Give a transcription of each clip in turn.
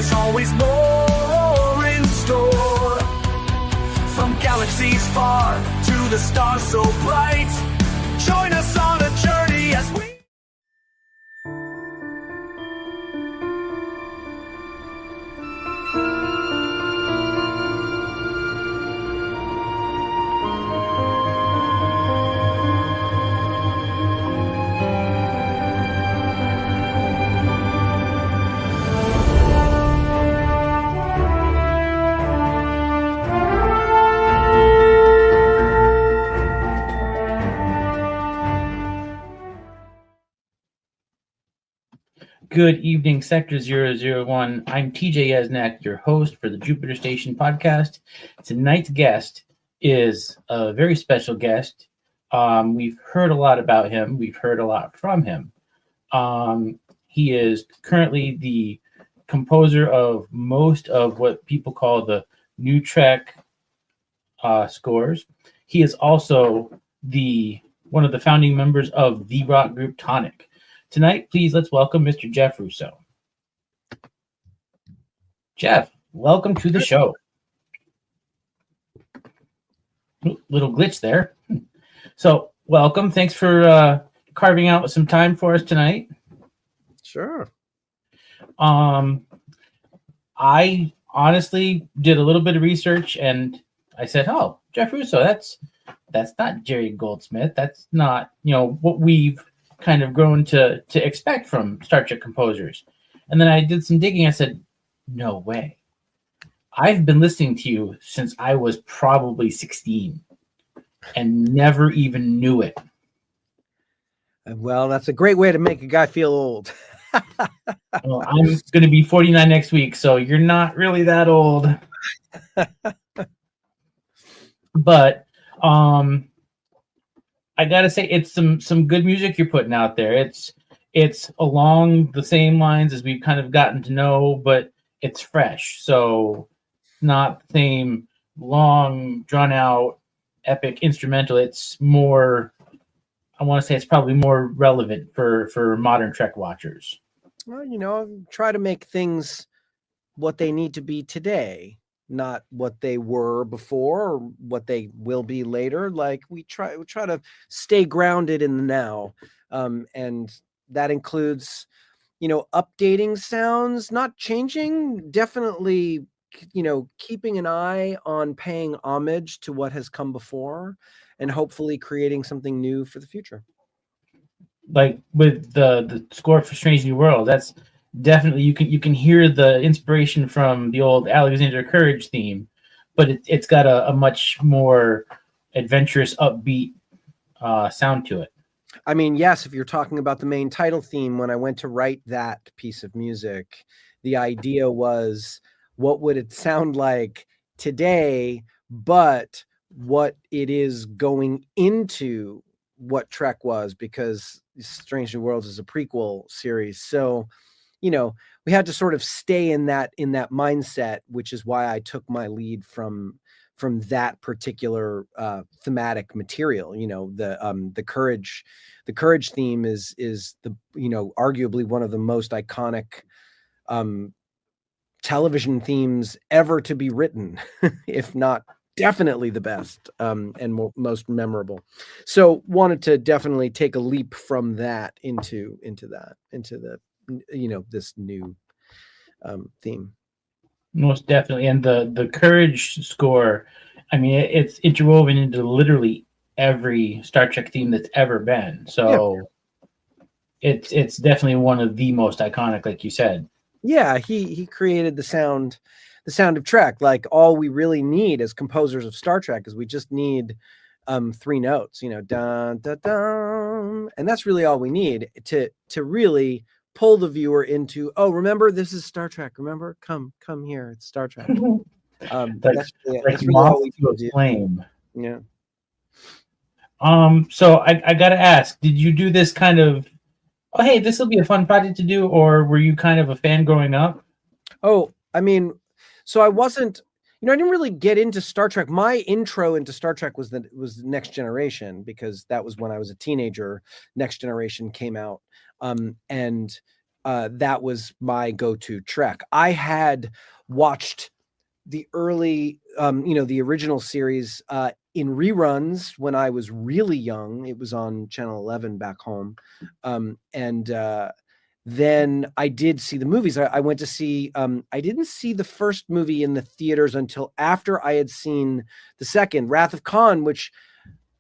there's always more in store. From galaxies far to the stars so bright, join us on a journey as we... Good evening, Sector 001. I'm TJ Yesnak, your host for the Jupiter Station podcast. Tonight's guest is a very special guest. We've heard a lot about him. We've heard a lot from him. He is currently the composer of most of what people call the new Trek scores. He is also one of the founding members of the rock group Tonic. Tonight, please, let's welcome Mr. Jeff Russo. Jeff, welcome to the show. Little glitch there. So, welcome. Thanks for carving out some time for us tonight. Sure. I honestly did a little bit of research, and I said, "Oh, Jeff Russo. That's not Jerry Goldsmith. That's not what we've kind of grown to expect from Star Trek composers." And then I did some digging. I said, no way. I've been listening to you since I was probably 16 and never even knew it. Well, that's a great way to make a guy feel old. Well, I'm going to be 49 next week, so you're not really that old. But I gotta say, it's some good music you're putting out there. It's along the same lines as we've kind of gotten to know, but it's fresh. So not the same long, drawn out, epic instrumental. It's more, I want to say it's probably more relevant for modern Trek watchers. Well, try to make things what they need to be today, not what they were before or what they will be later. Like we try to stay grounded in the now. And that includes, updating sounds, not changing, definitely, keeping an eye on paying homage to what has come before and hopefully creating something new for the future. Like with the score for Strange New World, that's definitely, you can hear the inspiration from the old Alexander Courage theme, but it's got a much more adventurous, upbeat sound to it. I mean, yes, if you're talking about the main title theme, when I went to write that piece of music, the idea was, what would it sound like today, but what it is going into what Trek was, because Strange New Worlds is a prequel series. So we had to sort of stay in that mindset, which is why I took my lead from that particular thematic material. The courage theme is the arguably one of the most iconic television themes ever to be written, if not definitely the best and most memorable. So wanted to definitely take a leap from that into the this new theme. Most definitely. And the Courage score, I mean, it's interwoven into literally every Star Trek theme that's ever been. So yeah. It's definitely one of the most iconic, like you said. Yeah, he created the sound of Trek. Like, all we really need as composers of Star Trek is we just need 3 notes, dun dun dun, and that's really all we need to really pull the viewer into, oh, remember, this is Star Trek. Remember, come here, it's Star Trek. That's really all we can do. Flame. Yeah. So I gotta ask, did you do this kind of, oh, hey, this will be a fun project to do, or were you kind of a fan growing up? Oh, I mean, so I wasn't, I didn't really get into Star Trek. My intro into Star Trek was Next Generation, because that was when I was a teenager. Next Generation came out. And that was my go-to Trek. I had watched the early, the original series in reruns when I was really young. It was on Channel 11 back home. Then I did see the movies. I went to see, I didn't see the first movie in the theaters until after I had seen the second, Wrath of Khan, which,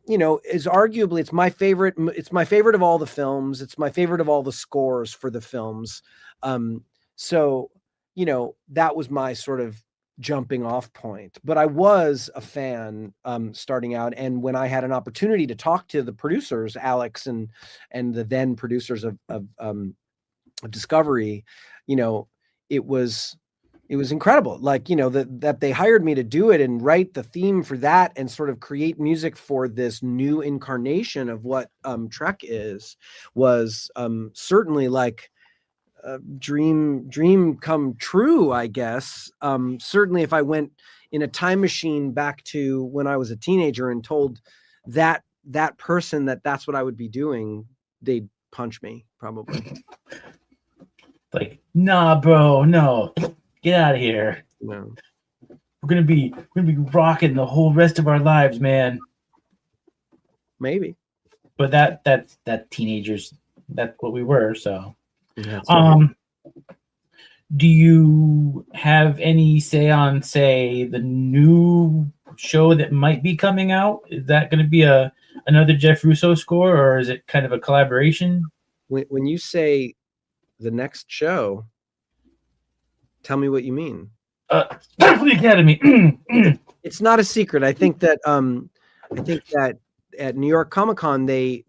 is arguably, it's my favorite. It's my favorite of all the films. It's my favorite of all the scores for the films. So, that was my sort of jumping off point. But I was a fan starting out. And when I had an opportunity to talk to the producers, Alex and the then producers of Discovery, it was incredible. Like, that they hired me to do it and write the theme for that and sort of create music for this new incarnation of what Trek was certainly like a dream come true, I guess. Certainly if I went in a time machine back to when I was a teenager and told that person that's what I would be doing, they'd punch me probably. Like, nah, bro, no, get out of here. No. We're gonna be rocking the whole rest of our lives, man. Maybe. But that teenagers, that's what we were. So, That's right. Do you have any say on, the new show that might be coming out? Is that going to be another Jeff Russo score, or is it kind of a collaboration? When you say the next show, tell me what you mean. The Academy. It's not a secret. I think that at New York Comic Con they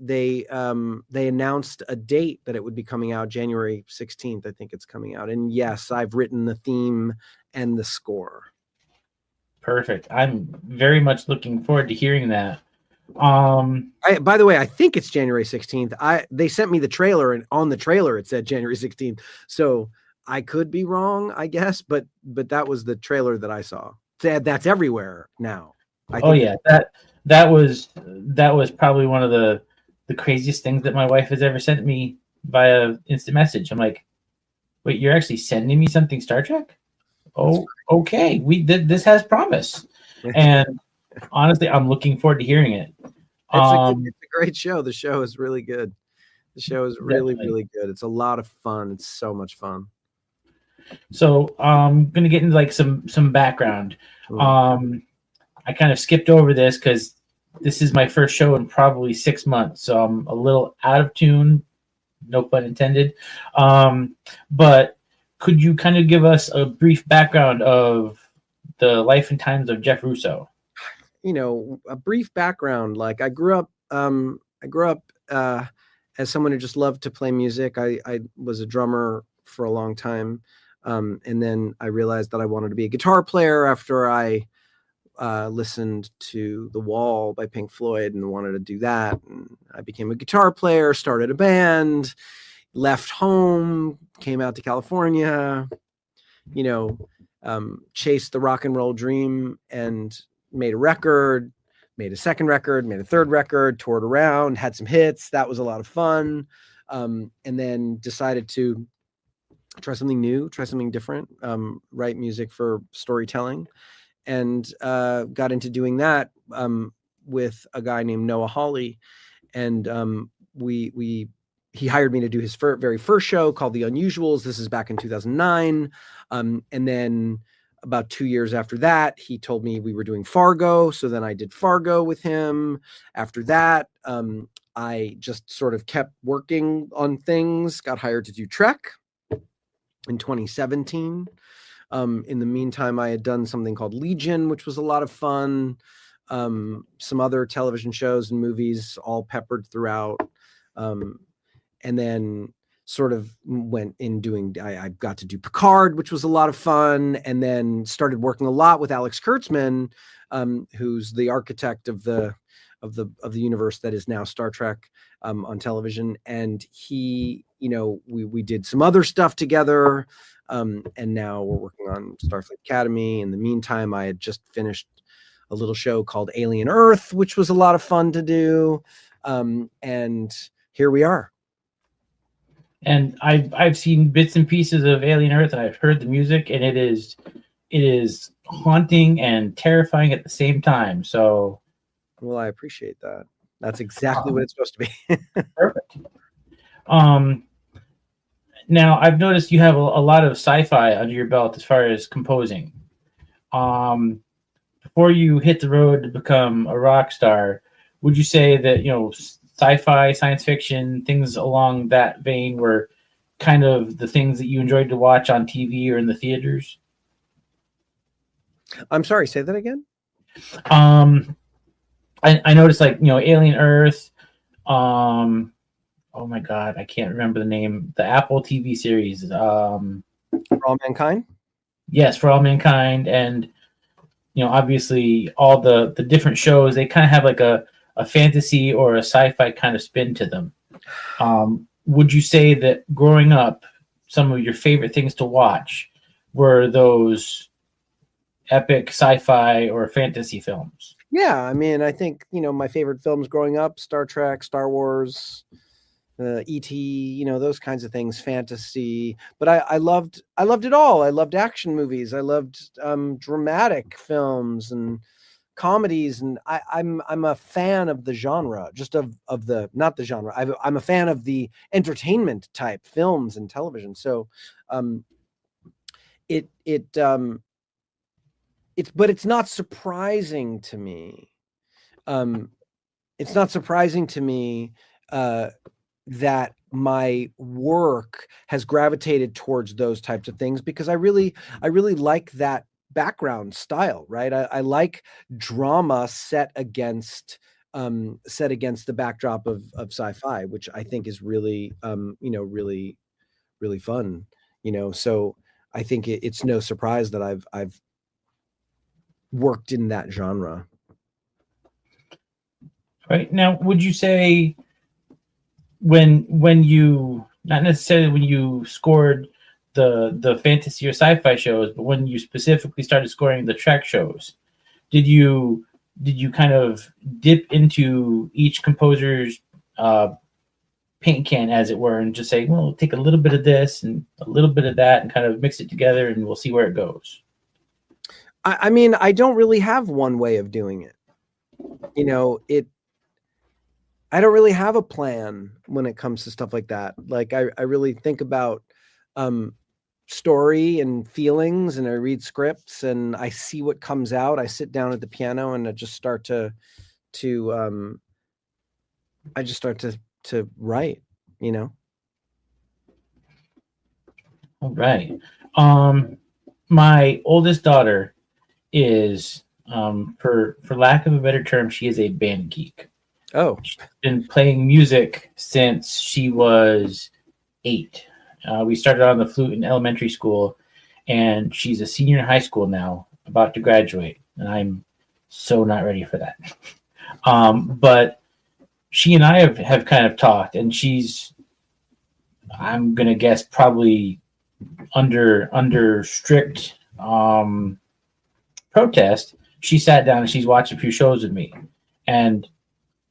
announced a date that it would be coming out January 16th. I think it's coming out. And yes, I've written the theme and the score. Perfect. I'm very much looking forward to hearing that. By the way, I think it's January 16th. They sent me the trailer, and on the trailer it said January 16th. So I could be wrong, I guess, but that was the trailer that I saw. That's everywhere now. That was probably one of the craziest things that my wife has ever sent me via instant message. I'm like, wait, you're actually sending me something Star Trek? Oh, okay. This has promise. And honestly, I'm looking forward to hearing it. It's a great show. The show is really good. The show is really, really good. It's a lot of fun. It's so much fun. So I'm going to get into like some background. I kind of skipped over this because this is my first show in probably 6 months. So I'm a little out of tune, no pun intended. But could you kind of give us a brief background of the life and times of Jeff Russo? A brief background. Like I grew up as someone who just loved to play music. I was a drummer for a long time. And then I realized that I wanted to be a guitar player after I listened to The Wall by Pink Floyd and wanted to do that. And I became a guitar player, started a band, left home, came out to California, chased the rock and roll dream and made a record, made a second record, made a third record, toured around, had some hits. That was a lot of fun. And then decided to try something new, try something different, write music for storytelling, and got into doing that with a guy named Noah Hawley. And he hired me to do his very first show called The Unusuals. This is back in 2009. And then about 2 years after that, he told me we were doing Fargo. So then I did Fargo with him. After that, I just sort of kept working on things, got hired to do Trek in 2017. In the meantime, I had done something called Legion, which was a lot of fun. Some other television shows and movies all peppered throughout. And then sort of went in doing, I got to do Picard, which was a lot of fun. And then started working a lot with Alex Kurtzman, who's the architect of the universe that is now Star Trek on television. And he, we did some other stuff together. And now we're working on Starfleet Academy. In the meantime, I had just finished a little show called Alien Earth, which was a lot of fun to do. And here we are. And I've seen bits and pieces of Alien Earth, and I've heard the music, and it is haunting and terrifying at the same time. So, well, I appreciate that. That's exactly what it's supposed to be. perfect. Now I've noticed you have a lot of sci-fi under your belt as far as composing. Before you hit the road to become a rock star, would you say that sci-fi, science fiction, things along that vein were kind of the things that you enjoyed to watch on TV or in the theaters? I'm sorry, say that again. I noticed Alien Earth. Oh my God, I can't remember the name. The Apple TV series. For All Mankind. Yes, For All Mankind, and obviously all the different shows. They kind of have like a fantasy or a sci-fi kind of spin to them. Would you say that growing up, some of your favorite things to watch were those epic sci-fi or fantasy films? Yeah, I mean, I think my favorite films growing up: Star Trek, Star Wars, E.T., those kinds of things, fantasy. But I loved it all. I loved action movies. I loved dramatic films and comedies, and I'm a fan of the genre, just of the not the genre. I'm a fan of the entertainment type films and television. So, it's not surprising to me. It's not surprising to me that my work has gravitated towards those types of things, because I really like that background style, right? I like drama set against the backdrop of sci-fi, which I think is really really really fun. So I think it's no surprise that I've worked in that genre. Right now, would you say when you, not necessarily when you scored the fantasy or sci-fi shows, but when you specifically started scoring the Trek shows, did you kind of dip into each composer's paint can, as it were, and just say, well, we'll take a little bit of this and a little bit of that and kind of mix it together, and we'll see where it goes? I mean, I don't really have one way of doing it. I don't really have a plan when it comes to stuff like that. Like I really think about story and feelings, and I read scripts and I see what comes out. I sit down at the piano and I just start to write, All right. My oldest daughter is, for lack of a better term, she is a band geek. Oh, She's been playing music since she was 8. We started on the flute in elementary school, and she's a senior in high school now, about to graduate, and I'm so not ready for that. But she and I have kind of talked, and she's, I'm gonna guess, probably under strict protest. She sat down and she's watched a few shows with me, and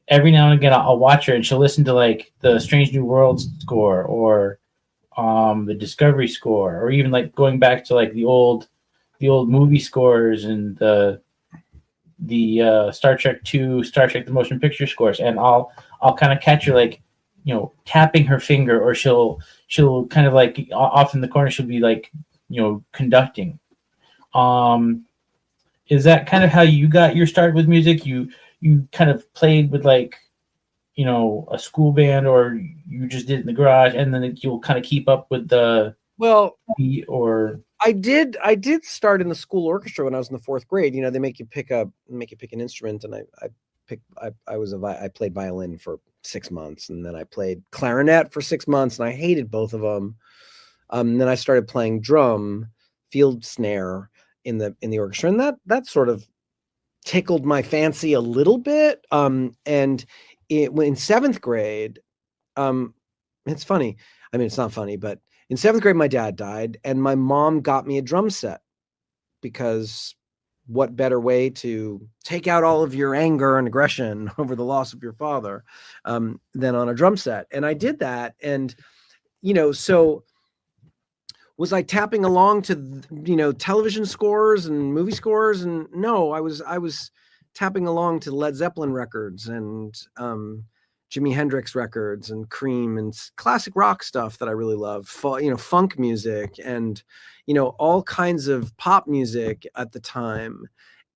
every now and again I'll watch her and she'll listen to like the Strange New Worlds score, or the Discovery score, or even like going back to like the old movie scores and the Star Trek 2, Star Trek the Motion Picture scores, and I'll kind of catch her like tapping her finger, or she'll kind of like off in the corner she'll be like conducting. Is that kind of how you got your start with music? You kind of played with like a school band, or you just did it in the garage, and then you'll kind of keep up with the beat? Or I did start in the school orchestra when I was in the 4th grade. They make you pick an instrument, and I played violin for 6 months, and then I played clarinet for 6 months, and I hated both of them. Then I started playing drum, field snare in the orchestra, and that sort of tickled my fancy a little bit. And in 7th grade, it's funny. I mean, it's not funny, but in 7th grade, my dad died, and my mom got me a drum set, because what better way to take out all of your anger and aggression over the loss of your father than on a drum set? And I did that, and so was I tapping along to, television scores and movie scores? And no, I was tapping along to Led Zeppelin records and Jimi Hendrix records and Cream and classic rock stuff that I really love, funk music and, all kinds of pop music at the time.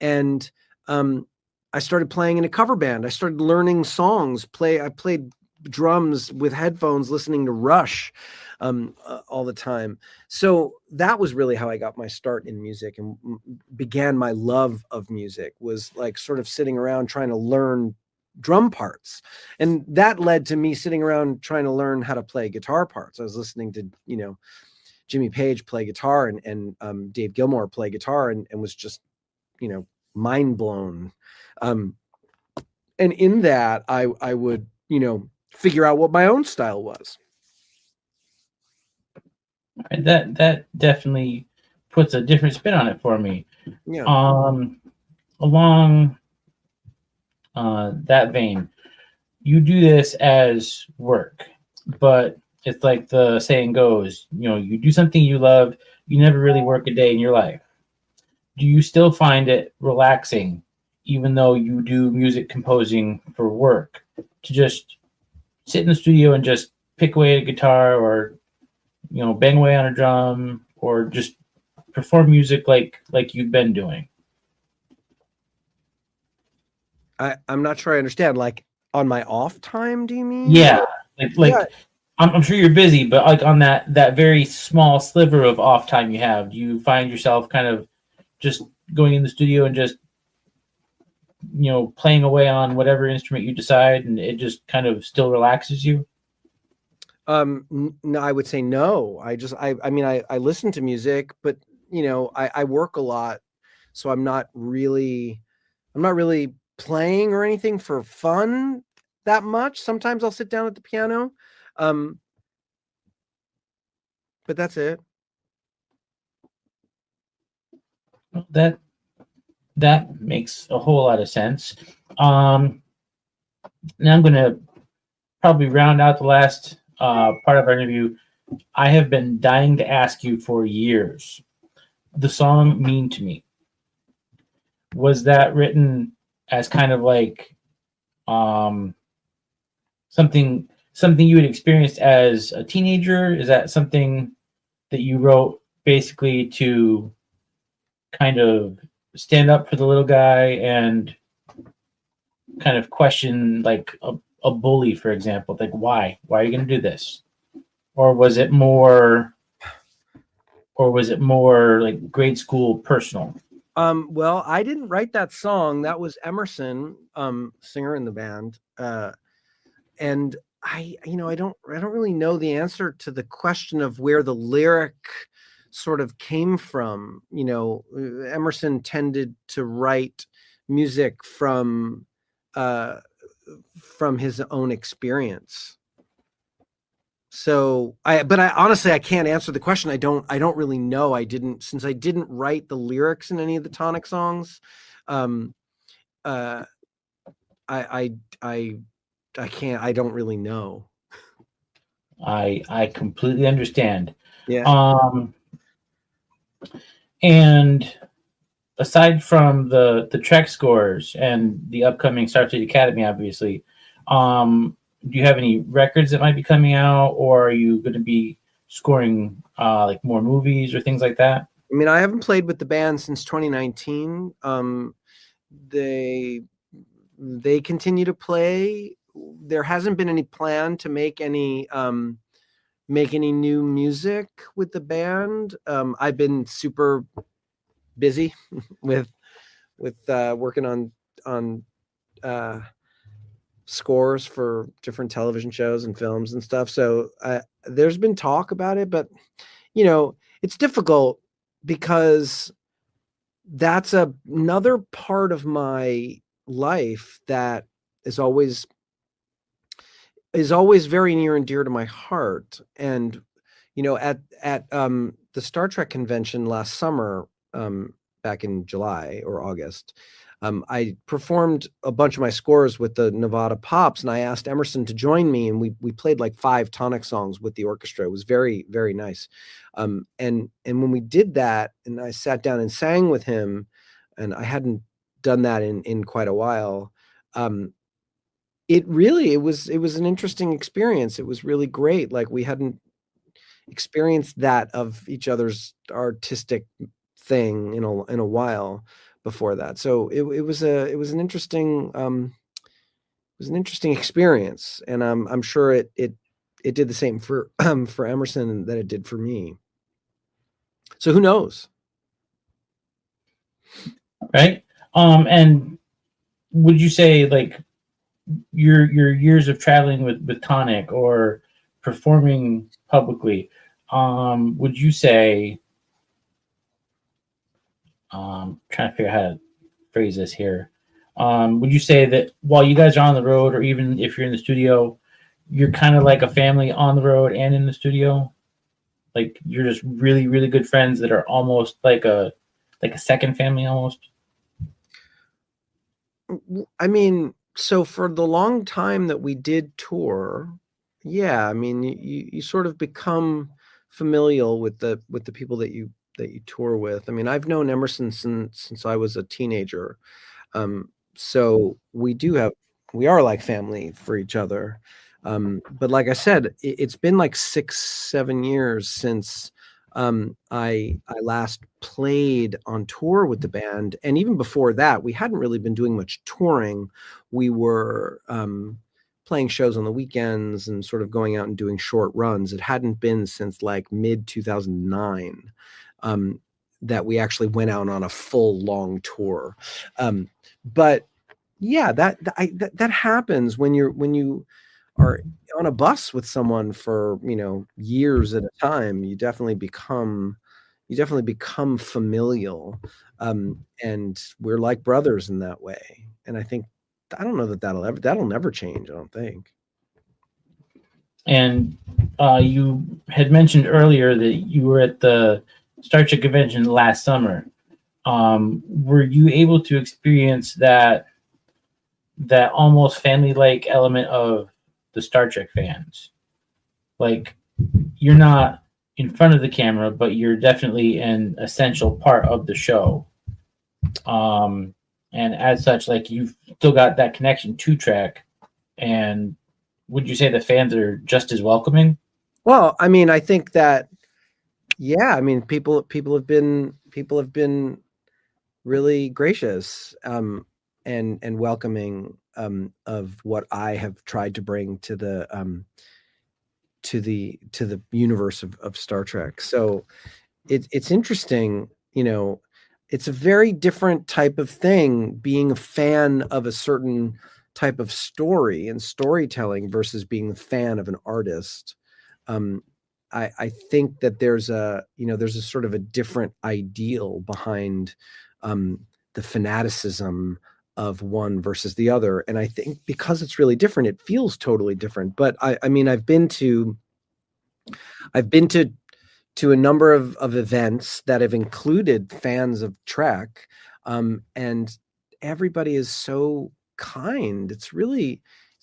And I started playing in a cover band. I started learning songs. I played drums with headphones, listening to Rush all the time. So that was really how I got my start in music and began my love of music, was like sort of sitting around trying to learn drum parts. And that led to me sitting around trying to learn how to play guitar parts. I was listening to, Jimmy Page play guitar and Dave Gilmour play guitar and was just, mind blown. And in that I would, figure out what my own style was. And that definitely puts a different spin on it for me. Yeah. Along that vein, you do this as work, but it's like the saying goes, you do something you love, you never really work a day in your life. Do you still find it relaxing, even though you do music composing for work, to just sit in the studio and just pick away at a guitar or bang away on a drum or just perform music like you've been doing? I'm not sure I understand. Like on my off time, do you mean? Yeah, like Yeah. I'm sure you're busy, but like on that very small sliver of off time you have, do you find yourself kind of just going in the studio and just playing away on whatever instrument you decide, and it just kind of still relaxes you? No, I would say no. I mean, I listen to music, but I work a lot, so I'm not really playing or anything for fun that much. Sometimes I'll sit down at the piano, but that's it. That makes a whole lot of sense. Now I'm going to probably round out the last part of our interview. I have been dying to ask you for years. The song "Mean to Me," was that written as kind of like something you had experienced as a teenager? Is that something that you wrote basically to kind of stand up for the little guy and kind of question like a bully, for example? Like, why are you going to do this? Or was it more like grade school personal? Well, I didn't write that song. That was Emerson, singer in the band. And I don't really know the answer to the question of where the lyric sort of came from. Emerson tended to write music from his own experience. So I honestly, I can't answer the question. I don't really know. Since I didn't write the lyrics in any of the Tonic songs. I can't. I don't really know. I completely understand. Yeah. And aside from the Trek scores and the upcoming Starfleet Academy, obviously, do you have any records that might be coming out, or are you going to be scoring like more movies or things like that? I mean, I haven't played with the band since 2019. They continue to play. There hasn't been any plan to make any new music with the band. I've been super busy with working on scores for different television shows and films and stuff. So there's been talk about it, but it's difficult because that's another part of my life that is always very near and dear to my heart. And at the Star Trek convention last summer, back in July or August, I performed a bunch of my scores with the Nevada Pops, and I asked Emerson to join me, and we played like 5 tonic songs with the orchestra. It was very, very nice. And when we did that, and I sat down and sang with him, and I hadn't done that in quite a while. It was an interesting experience. It was really great. Like, we hadn't experienced that of each other's artistic thing in a while before that. So it was an interesting experience, and I'm sure it did the same for for Emerson that it did for me. So who knows? Right. And would you say, like, your years of traveling with Tonic or performing publicly, would you say, trying to figure out how to phrase this here, would you say that while you guys are on the road, or even if you're in the studio, you're kind of like a family on the road and in the studio? Like, you're just really, really good friends that are almost like a second family almost? I mean, so for the long time that we did tour, yeah, I mean, you sort of become familial with the people that you tour with. I mean, I've known Emerson since I was a teenager. So we are like family for each other. But like I said, it's been like 6-7 years since I last played on tour with the band, and even before that, we hadn't really been doing much touring. We were playing shows on the weekends and sort of going out and doing short runs. It hadn't been since like mid 2009 that we actually went out on a full long tour. But yeah, that happens when you are on a bus with someone for, years at a time. You definitely become familial. And we're like brothers in that way. And I don't know that that'll never change, I don't think. And you had mentioned earlier that you were at the Star Trek convention last summer. Were you able to experience that almost family-like element of the Star Trek fans? Like, you're not in front of the camera, but you're definitely an essential part of the show. And as such, like, you've still got that connection to Trek. And would you say the fans are just as welcoming? Well, I mean, I think that, yeah, I mean, people have been really gracious and welcoming of what I have tried to bring to the universe of Star Trek. So it's interesting, it's a very different type of thing being a fan of a certain type of story and storytelling versus being a fan of an artist. I think that there's a sort of a different ideal behind the fanaticism of one versus the other. And I think because it's really different, it feels totally different. But I mean, I've been to a number of events that have included fans of Trek, and everybody is so kind. It's really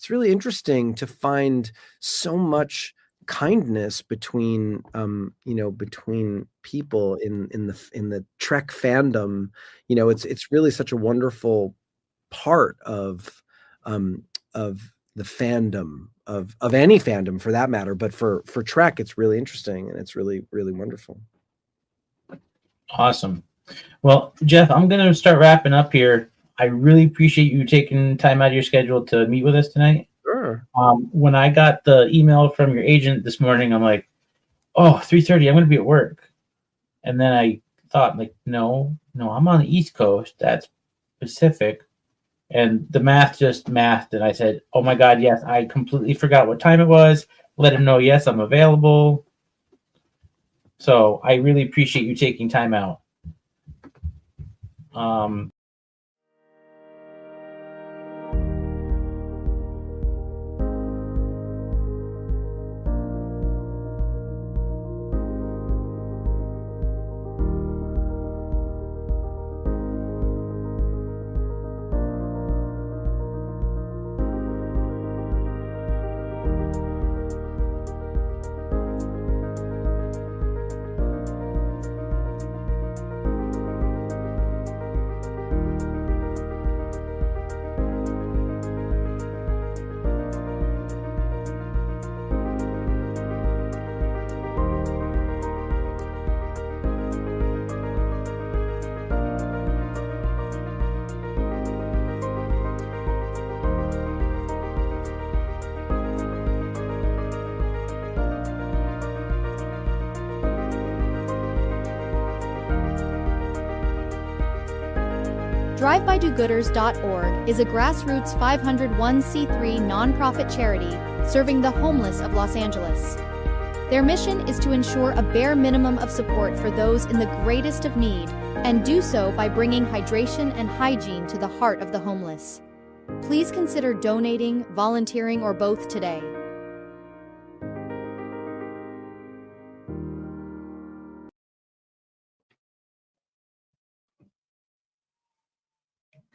interesting to find so much kindness between between people in the Trek fandom. It's really such a wonderful part of the fandom of any fandom for that matter, but for Trek, it's really interesting, and it's really, really wonderful. Awesome. Well, Jeff, I'm going to start wrapping up here. I really appreciate you taking time out of your schedule to meet with us tonight. Sure. When I got the email from your agent this morning, I'm like, oh, 3:30, I'm going to be at work. And then I thought, like, no, I'm on the East Coast. That's Pacific. And the math just mathed, and I said, oh my God, yes, I completely forgot what time it was. Let him know, yes, I'm available. So I really appreciate you taking time out. DriveByDoGooders.org is a grassroots 501c3 nonprofit charity serving the homeless of Los Angeles. Their mission is to ensure a bare minimum of support for those in the greatest of need, and do so by bringing hydration and hygiene to the heart of the homeless. Please consider donating, volunteering, or both today.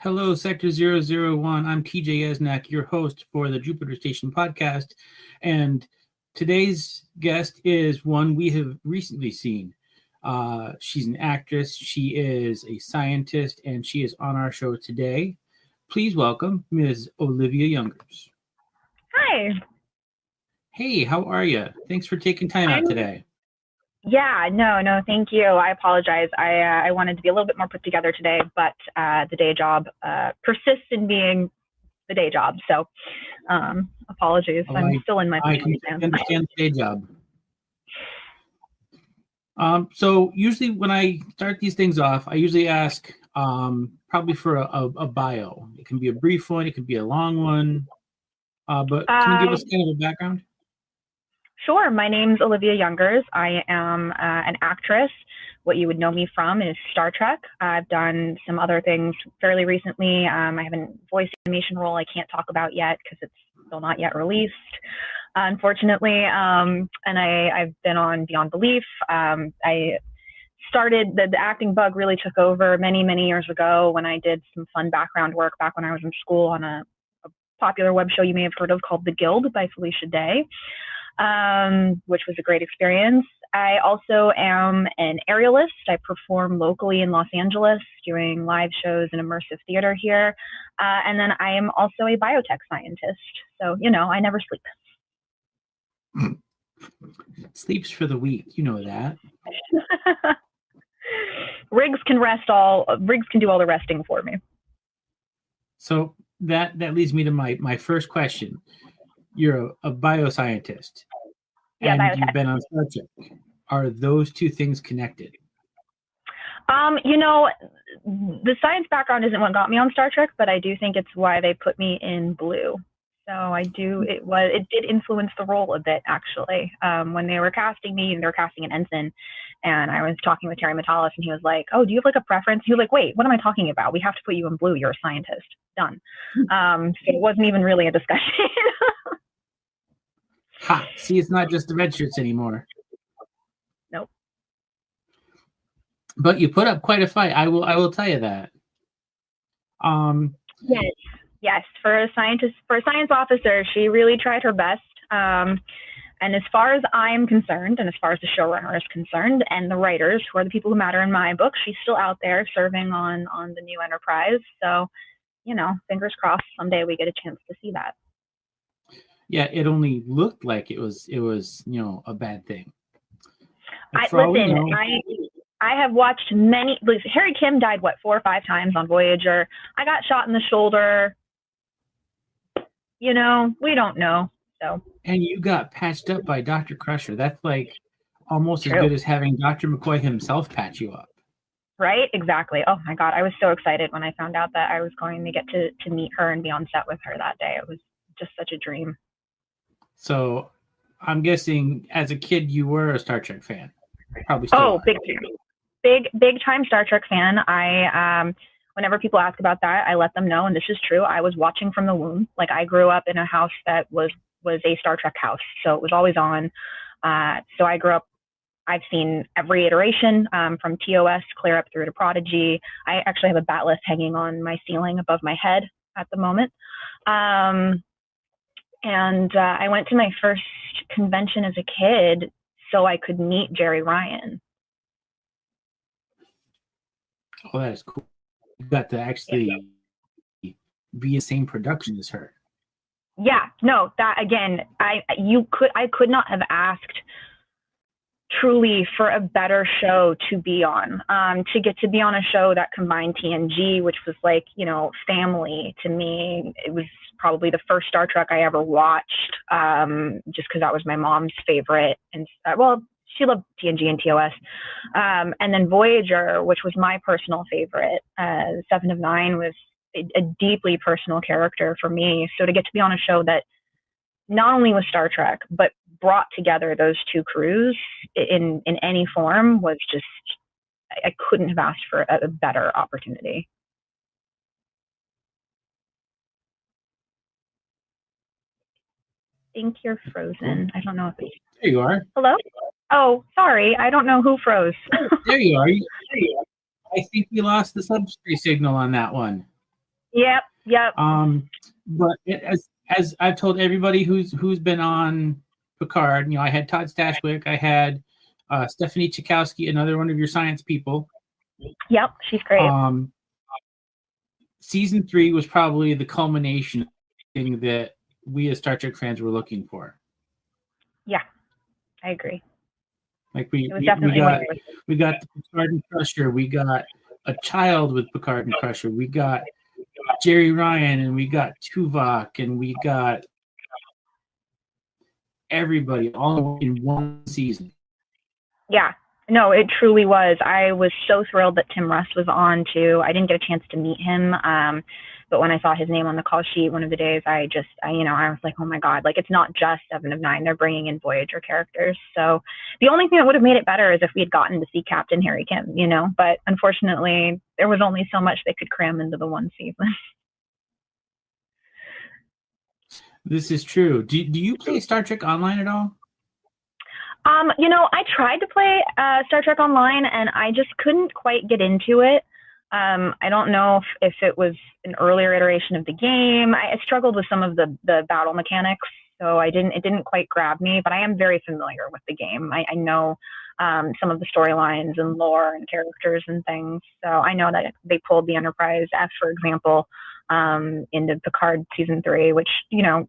Hello, Sector 001. I'm TJ Esnak, your host for the Jupiter Station podcast. And today's guest is one we have recently seen. She's an actress, she is a scientist, and she is on our show today. Please welcome Ms. Olivia Youngers. Hi. Hey, how are you? Thanks for taking time out today. Yeah, no, thank you. I apologize. I wanted to be a little bit more put together today, but the day job persists in being the day job. So apologies. I'm still in my I can understand the day job. So usually when I start these things off, I usually ask probably for a bio. It can be a brief one, it can be a long one. But can you give us kind of a background? Sure. My name's Olivia Youngers. I am an actress. What you would know me from is Star Trek. I've done some other things fairly recently. I have a voice animation role I can't talk about yet because it's still not yet released, unfortunately. And I've been on Beyond Belief. I started, the acting bug really took over many, many years ago when I did some fun background work back when I was in school on a popular web show you may have heard of called The Guild by Felicia Day. Which was a great experience. I also am an aerialist. I perform locally in Los Angeles doing live shows and immersive theater here. And then I am also a biotech scientist. So, I never sleep. Sleeps for the weak, you know that. Rigs can do all the resting for me. So that leads me to my first question. You're a bioscientist, and biotech. You've been on Star Trek. Are those two things connected? The science background isn't what got me on Star Trek, but I do think it's why they put me in blue. So it did influence the role a bit, actually. When they were casting me, they were casting an ensign, and I was talking with Terry Metalis, and he was like, "Oh, do you have like a preference?" He was like, "Wait, what am I talking about? We have to put you in blue. You're a scientist." Done. So it wasn't even really a discussion. Ha! See, it's not just the red shirts anymore. Nope. But you put up quite a fight. I will tell you that. Yes. For a science officer, she really tried her best. And as far as I'm concerned, and as far as the showrunner is concerned, and the writers, who are the people who matter in my book, she's still out there serving on the new Enterprise. So, fingers crossed, someday we get a chance to see that. Yeah, it only looked like it was a bad thing. I have watched many. Harry Kim died 4 or 5 times on Voyager. I got shot in the shoulder. We don't know. So. And you got patched up by Dr. Crusher. That's like almost True. As good as having Dr. McCoy himself patch you up. Right? Exactly. Oh my God, I was so excited when I found out that I was going to get to meet her and be on set with her that day. It was just such a dream. So I'm guessing as a kid you were a Star Trek fan. Probably still are. Big time Star Trek fan. I whenever people ask about that, I let them know, and this is true. I was watching from the womb. Like, I grew up in a house that was a Star Trek house, so it was always on. So I grew up. I've seen every iteration from TOS clear up through to Prodigy. I actually have a bat list hanging on my ceiling above my head at the moment. And I went to my first convention as a kid so I could meet Jerry Ryan. Oh, that is cool. You got to actually be in the same production as her. Yeah, no, that again, I could not have asked truly for a better show to be on. To get to be on a show that combined TNG, which was like, family to me. It was probably the first Star Trek I ever watched, just because that was my mom's favorite. And she loved TNG and TOS. And then Voyager, which was my personal favorite, Seven of Nine was a deeply personal character for me. So to get to be on a show that not only was Star Trek, but brought together those two crews in any form was just, I couldn't have asked for a better opportunity. I think you're frozen. I don't know if it's... There you are. Hello? Oh, sorry. I don't know who froze. There you are. I think we lost the subspace signal on that one. Yep. But as I've told everybody who's been on Picard, I had Todd Stashwick, I had Stephanie Chikowski, another one of your science people. Yep, she's great. Season 3 was probably the culmination of the thing that we as Star Trek fans were looking for. Yeah, I agree. Like we got the Picard and Crusher, we got a child with Picard and Crusher, we got Jerry Ryan, and we got Tuvok, and we got everybody all in one season. Yeah, no, it truly was. I was so thrilled that Tim Russ was on too. I didn't get a chance to meet him, but when I saw his name on the call sheet one of the days, I was like, oh my God, like it's not just Seven of Nine. They're bringing in Voyager characters. So the only thing that would have made it better is if we had gotten to see Captain Harry Kim, but unfortunately there was only so much they could cram into the one season. This is true. Do you play Star Trek Online at all? I tried to play Star Trek Online and I just couldn't quite get into it. I don't know if it was an earlier iteration of the game. I struggled with some of the battle mechanics, so it didn't quite grab me, but I am very familiar with the game. I know some of the storylines and lore and characters and things. So I know that they pulled the Enterprise F, for example, into Picard season 3, which,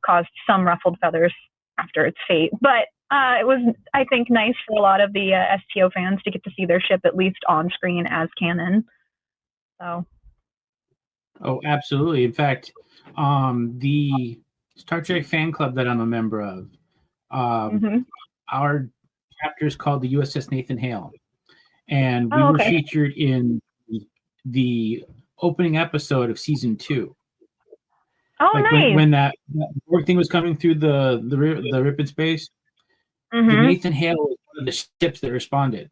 caused some ruffled feathers after its fate. But it was, I think, nice for a lot of the STO fans to get to see their ship at least on screen as canon. So. Oh, absolutely. In fact, the Star Trek fan club that I'm a member of, our chapter is called the USS Nathan Hale. And we were featured in the opening episode of season 2. Oh, like nice. When that Borg thing was coming through the rip in space, the Nathan Hale was one of the ships that responded.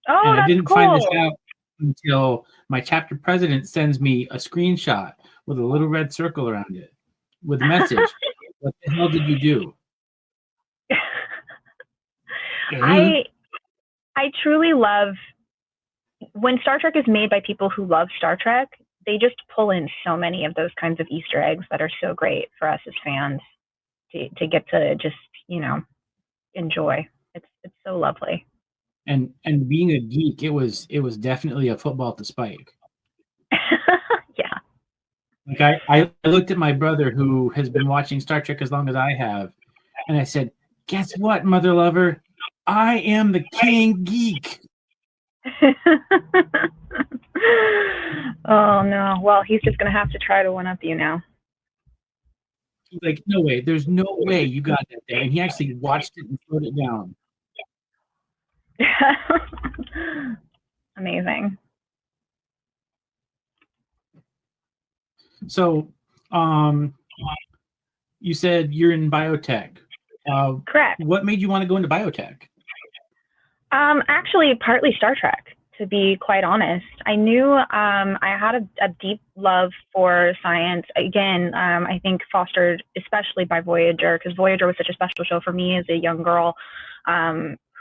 Oh, and that's I didn't cool. find this out until my chapter president sends me a screenshot with a little red circle around it with a message. What the hell did you do? I truly love when Star Trek is made by people who love Star Trek. They just pull in so many of those kinds of Easter eggs that are so great for us as fans to get to just, enjoy. It's so lovely. And being a geek, it was definitely a football to Spike. Yeah. Like I looked at my brother who has been watching Star Trek as long as I have, and I said, "Guess what, mother lover? I am the king geek." Oh no. Well, he's just gonna have to try to one up you now. He's like, "No way, there's no way you got that there." And he actually watched it and wrote it down. Amazing. So, you said you're in biotech. Correct. What made you want to go into biotech? Actually, partly Star Trek, to be quite honest. I knew I had a deep love for science. Again, I think fostered especially by Voyager, because Voyager was such a special show for me as a young girl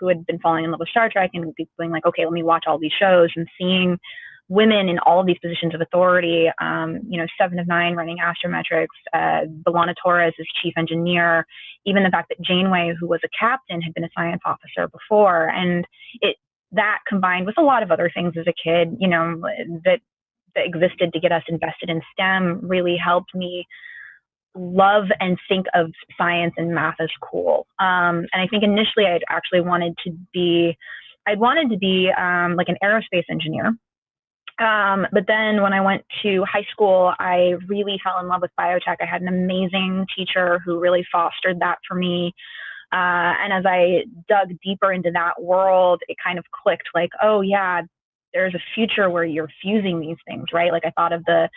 who had been falling in love with Star Trek and being like, okay, let me watch all these shows, and seeing women in all of these positions of authority, Seven of Nine running astrometrics, B'Elanna Torres as chief engineer, even the fact that Janeway, who was a captain, had been a science officer before. And that combined with a lot of other things as a kid, that existed to get us invested in STEM really helped me love and think of science and math as cool. And I think initially I'd actually wanted to be like an aerospace engineer. But then when I went to high school, I really fell in love with biotech. I had an amazing teacher who really fostered that for me. And as I dug deeper into that world, it kind of clicked like, oh yeah, there's a future where you're fusing these things, right? Like I thought of the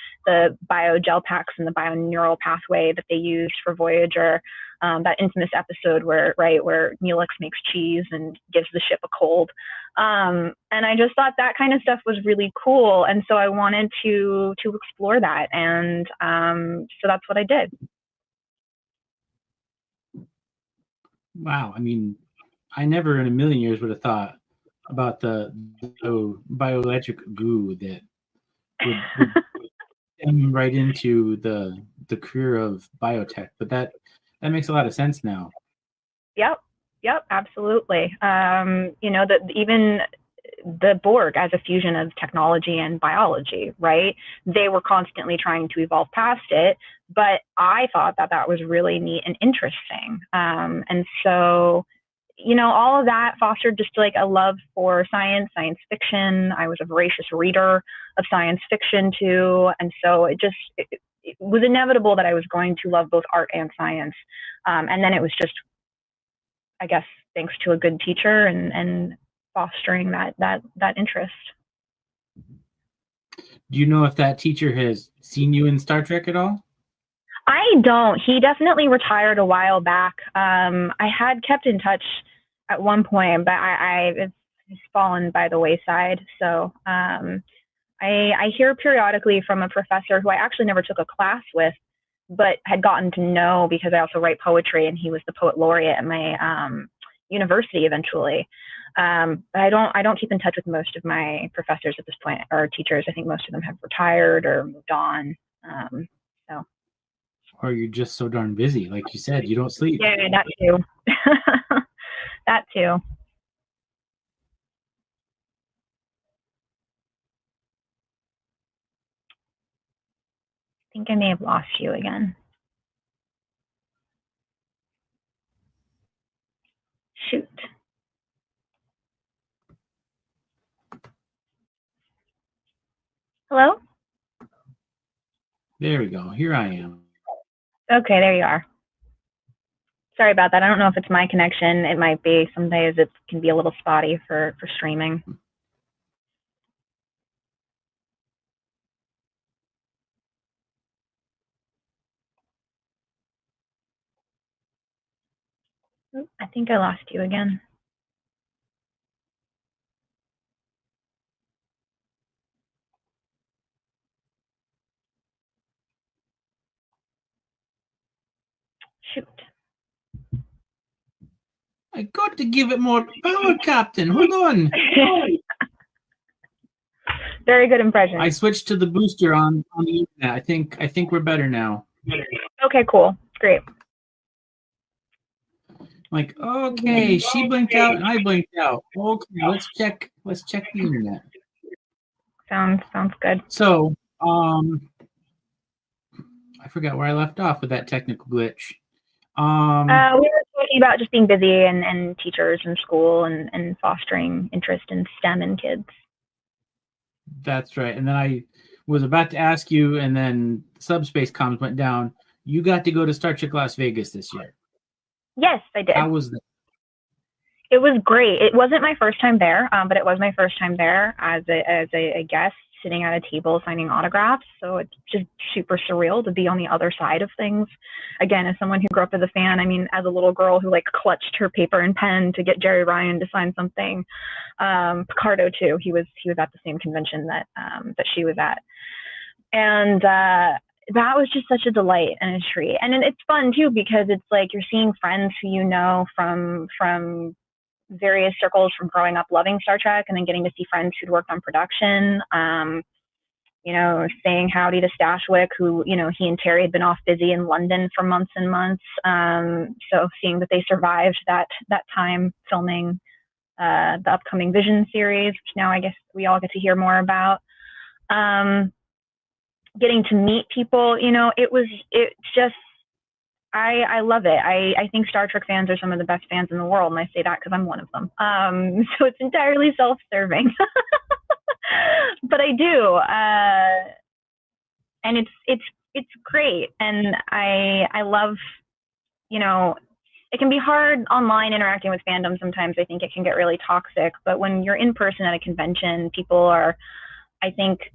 biogel packs and the bioneural pathway that they used for Voyager, that infamous episode where Neelix makes cheese and gives the ship a cold. And I just thought that kind of stuff was really cool. And so I wanted to explore that. And so that's what I did. Wow. I mean, I never in a million years would have thought about the bioelectric goo that would stem right into the career of biotech. But that makes a lot of sense now. Yep, absolutely. That even the Borg as a fusion of technology and biology, right? They were constantly trying to evolve past it, but I thought that was really neat and interesting. And so, all of that fostered just like a love for science fiction. I was a voracious reader of science fiction too. And so it was inevitable that I was going to love both art and science. And then it was just, I guess, thanks to a good teacher and fostering that interest. Do you know if that teacher has seen you in Star Trek at all? I don't. He definitely retired a while back. I had kept in touch at one point, but it's fallen by the wayside. So I hear periodically from a professor who I actually never took a class with, but had gotten to know because I also write poetry, and he was the poet laureate at my university eventually. But I don't keep in touch with most of my professors at this point, or teachers. I think most of them have retired or moved on. So. Or you're just so darn busy, like you said, you don't sleep. Yeah, that too. That too. I think I may have lost you again. Shoot. Hello? There we go. Here I am. Okay, there you are. Sorry about that. I don't know if it's my connection. It might be. Some days it can be a little spotty for streaming. I think I lost you again. Shoot. I got to give it more power, Captain. Hold on. Very good impression. I switched to the booster on the internet. I think we're better now. Okay, cool. Great. Like, okay, she blinked out and I blinked out. Okay, let's check the internet. Sounds good. So, I forgot where I left off with that technical glitch. We were talking about just being busy and teachers and school and fostering interest in STEM in kids. That's right. And then I was about to ask you, and then subspace comms went down. You got to go to Star Trek Las Vegas this year. Yes, I did. How was that? It was great. It wasn't my first time there, but it was my first time there as a guest, sitting at a table signing autographs. So it's just super surreal to be on the other side of things. Again, as someone who grew up as a fan, I mean, as a little girl who like clutched her paper and pen to get Jerry Ryan to sign something. Picardo too. He was at the same convention that she was at, and that was just such a delight and a treat. And it's fun too because it's like you're seeing friends who you know from various circles from growing up loving Star Trek, and then getting to see friends who'd worked on production. Saying howdy to Stashwick, who, he and Terry had been off busy in London for months and months. So seeing that they survived that time filming the upcoming Vision series, which now I guess we all get to hear more about. Getting to meet people, I love it. I think Star Trek fans are some of the best fans in the world, and I say that because I'm one of them. So it's entirely self-serving, but I do, and it's great, and I love, it can be hard online interacting with fandom. Sometimes I think it can get really toxic, but when you're in person at a convention, people are, I think,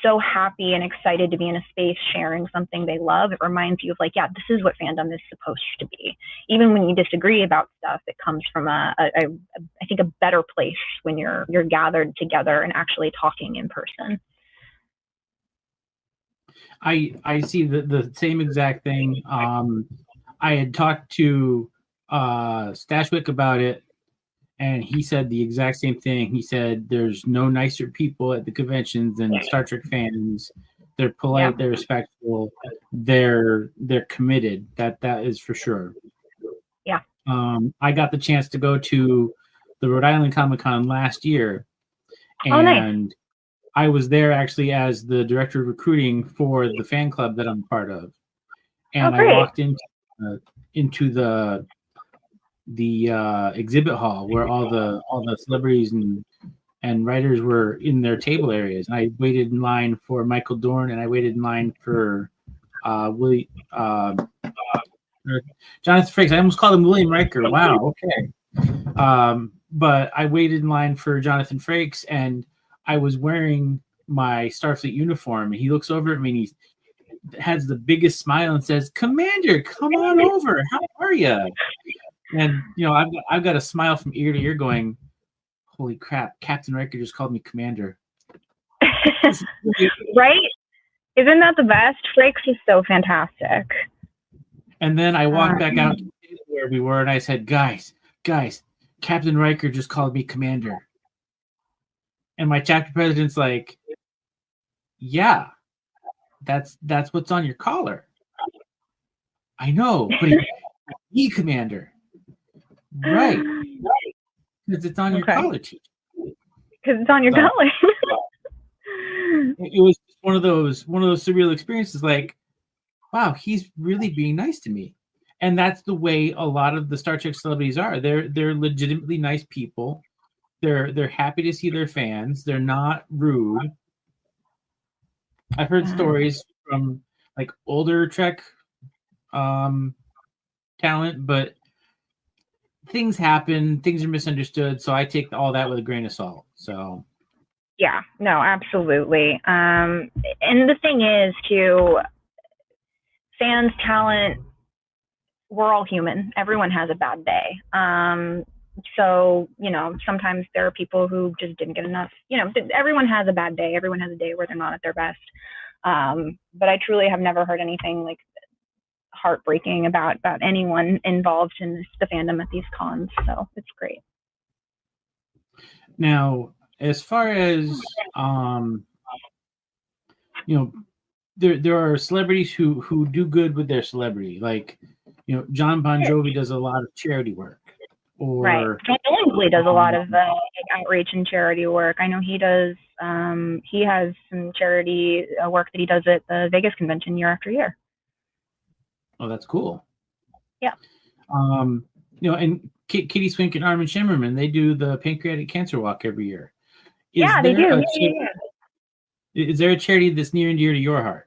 so happy and excited to be in a space sharing something they love. It reminds you of like, yeah, this is what fandom is supposed to be. Even when you disagree about stuff, it comes from I think a better place when you're gathered together and actually talking in person. I see the same exact thing. I had talked to Stashwick about it, and he said the exact same thing. He said there's no nicer people at the conventions than Star Trek fans. They're polite, they're respectful, they're committed. That is for sure. Yeah. I got the chance to go to the Rhode Island Comic-Con last year, and nice. I was there actually as the director of recruiting for the fan club that I'm part of. And I walked into the exhibit hall where all the celebrities and writers were in their table areas. And I waited in line for Michael Dorn, and I waited in line for Jonathan Frakes. I almost called him William Riker. Wow, okay. But I waited in line for Jonathan Frakes, and I was wearing my Starfleet uniform, and he looks over at me and he has the biggest smile and says, "Commander, come on over. How are you?" And I've got a smile from ear to ear, going, "Holy crap! Captain Riker just called me Commander." Right? Isn't that the best? Frakes is so fantastic. And then I walked back out to where we were, and I said, "Guys, Captain Riker just called me Commander." And my chapter president's like, "Yeah, that's what's on your collar." I know, but he Commander. Right. Because it's on your collar, teacher. Because it's on your collar. It was one of those surreal experiences, like, wow, he's really being nice to me. And that's the way a lot of the Star Trek celebrities are. They're legitimately nice people. They're happy to see their fans. They're not rude. I've heard stories from like older Trek talent, but things happen, things are misunderstood, so I take all that with a grain of salt. So yeah, no, absolutely. And the thing is, too, fans, talent, we're all human. Everyone has a bad day. So, sometimes there are people who just didn't get enough. Everyone has a bad day. Everyone has a day where they're not at their best. But I truly have never heard anything like heartbreaking about anyone involved in the fandom at these cons. So it's great. Now, as far as there are celebrities who do good with their celebrity, like John Bon Jovi does a lot of charity work. Right. John Billingsley does a lot of outreach and charity work. I know he does. He has some charity work that he does at the Vegas convention year after year. Oh, that's cool. Yeah. And Katie Swink and Armin Shimmerman, they do the pancreatic cancer walk every year. They do. Is there a charity that's near and dear to your heart?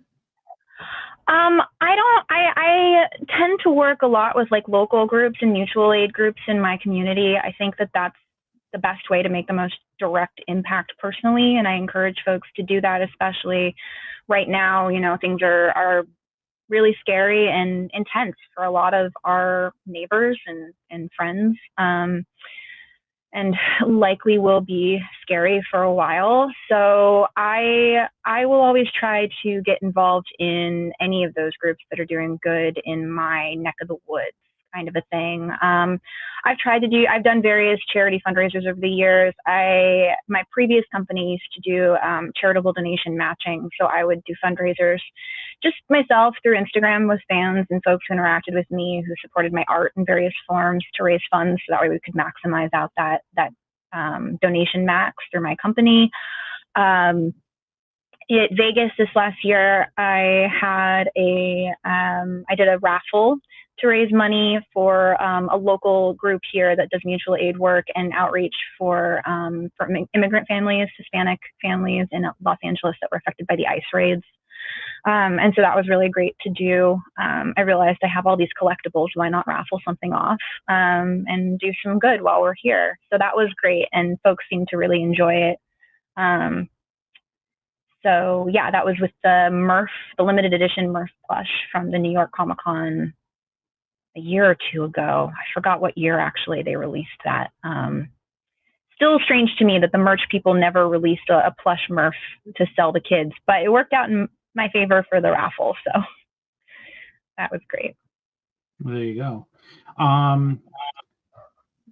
I tend to work a lot with like local groups and mutual aid groups in my community. I think that that's the best way to make the most direct impact personally. And I encourage folks to do that, especially right now. Things are really scary and intense for a lot of our neighbors and friends. And likely will be scary for a while. So I will always try to get involved in any of those groups that are doing good in my neck of the woods, kind of a thing. I've done various charity fundraisers over the years. My previous company used to do charitable donation matching. So I would do fundraisers just myself through Instagram with fans and folks who interacted with me, who supported my art in various forms to raise funds. So that way we could maximize out that donation max through my company. At Vegas this last year, I did a raffle to raise money for a local group here that does mutual aid work and outreach for immigrant families, Hispanic families in Los Angeles that were affected by the ICE raids. And so that was really great to do. I realized I have all these collectibles. Why not raffle something off and do some good while we're here? So that was great. And folks seemed to really enjoy it. So yeah, that was with the limited edition Murph plush from the New York Comic Con a year or two ago. I forgot what year actually they released that. Still strange to me that the merch people never released a plush Murph to sell the kids, but it worked out in my favor for the raffle. So that was great. There you go.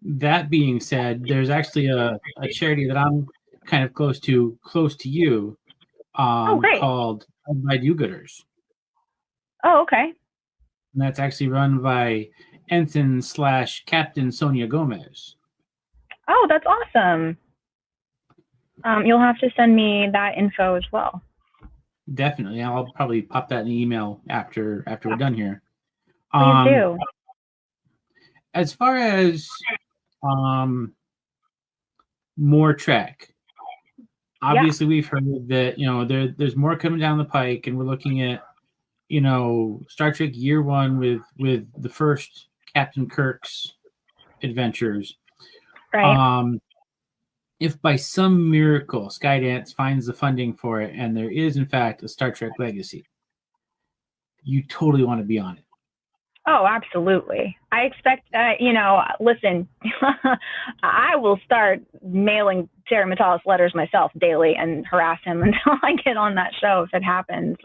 That being said, there's actually a charity that I'm kind of close to you, called By Do-Gooders. Oh, okay. And that's actually run by Ensign/Captain Sonia Gomez. Oh, that's awesome. You'll have to send me that info as well. Definitely. I'll probably pop that in the email after we're done here. Please do. As far as more Trek, obviously we've heard that there's more coming down the pike, and we're looking at Star Trek Year One with the first Captain Kirk's adventures. Right. If by some miracle Skydance finds the funding for it, and there is in fact a Star Trek Legacy, you totally want to be on it. Oh, absolutely. I expect, listen, I will start mailing Terry Matalas letters myself daily and harass him until I get on that show if it happens.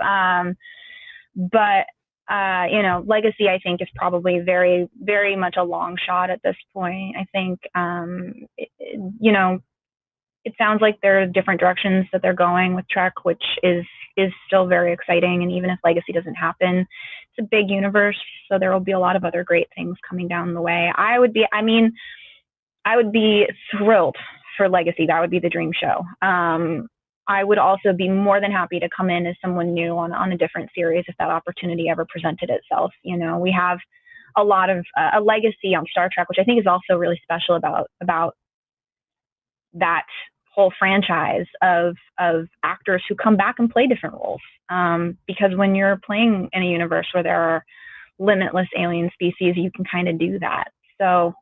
But Legacy, I think, is probably very, very much a long shot at this point. I think, it sounds like there are different directions that they're going with Trek, which is still very exciting. And even if Legacy doesn't happen, it's a big universe, so there will be a lot of other great things coming down the way. I would be thrilled for Legacy. That would be the dream show. I would also be more than happy to come in as someone new on a different series if that opportunity ever presented itself. We have a lot of a legacy on Star Trek, which I think is also really special about that whole franchise of actors who come back and play different roles. Because when you're playing in a universe where there are limitless alien species, you can kind of do that. So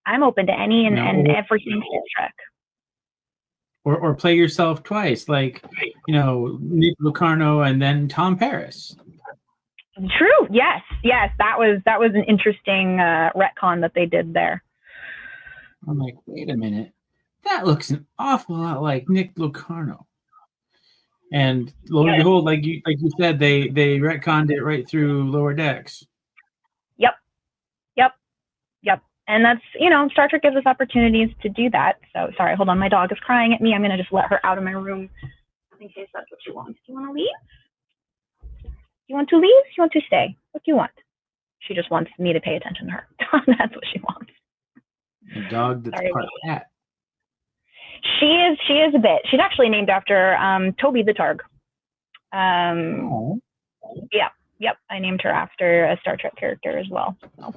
I'm open to any and everything Star Trek. Or play yourself twice, like Nick Lucarno and then Tom Paris. True. Yes. That was an interesting retcon that they did there. I'm like, wait a minute, that looks an awful lot like Nick Lucarno. And lo and behold, like you said, they retconned it right through Lower Decks. Yep. And that's, Star Trek gives us opportunities to do that. So, sorry, hold on. My dog is crying at me. I'm going to just let her out of my room in case that's what she wants. Do you want to leave? You want to leave? You want to stay? What do you want? She just wants me to pay attention to her. That's what she wants. A dog that's part cat. She is a bit. She's actually named after Toby the Targ. Yep. I named her after a Star Trek character as well. So.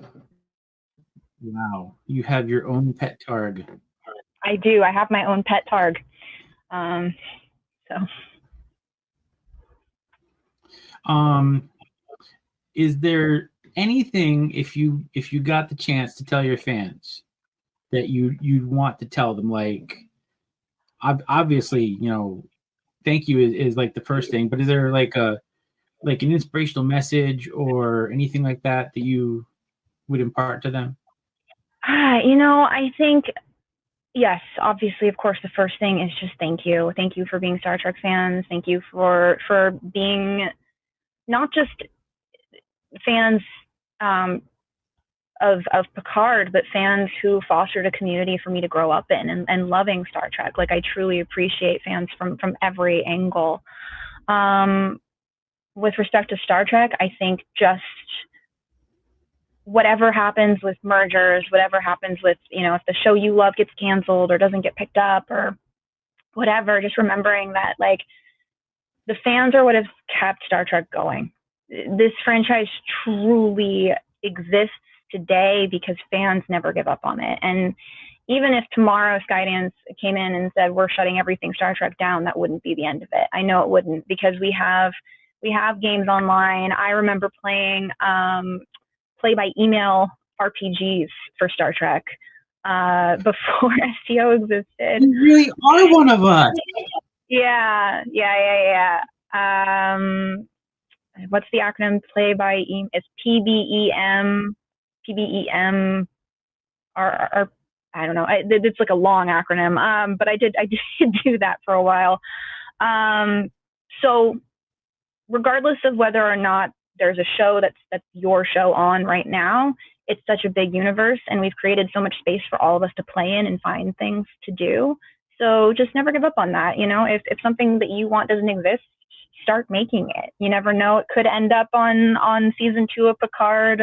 Wow, you have your own pet Targ. I do. I have my own pet Targ. Is there anything, if you got the chance to tell your fans, that you'd want to tell them? Like, obviously, thank you is like the first thing, but is there like an inspirational message or anything like that you would impart to them? I think, yes, obviously, of course, the first thing is just thank you. Thank you for being Star Trek fans. Thank you for being not just fans of Picard, but fans who fostered a community for me to grow up in and loving Star Trek. Like, I truly appreciate fans from every angle. With respect to Star Trek, I think just whatever happens with mergers, whatever happens with, if the show you love gets canceled or doesn't get picked up or whatever, just remembering that, like, the fans are what has kept Star Trek going. This franchise truly exists today because fans never give up on it. And even if tomorrow Skydance came in and said, we're shutting everything Star Trek down, that wouldn't be the end of it. I know it wouldn't, because we have We have games online. I remember playing play by email RPGs for Star Trek before STO existed. You really are one of us. Yeah. What's the acronym? Play by email. It's PBEM. I don't know. It's like a long acronym. But I did do that for a while. So regardless of whether or not there's a show that's your show on right now, it's such a big universe, and we've created so much space for all of us to play in and find things to do. So just never give up on that. You know, if something that you want doesn't exist, start making it. You never know; it could end up on season 2 of Picard.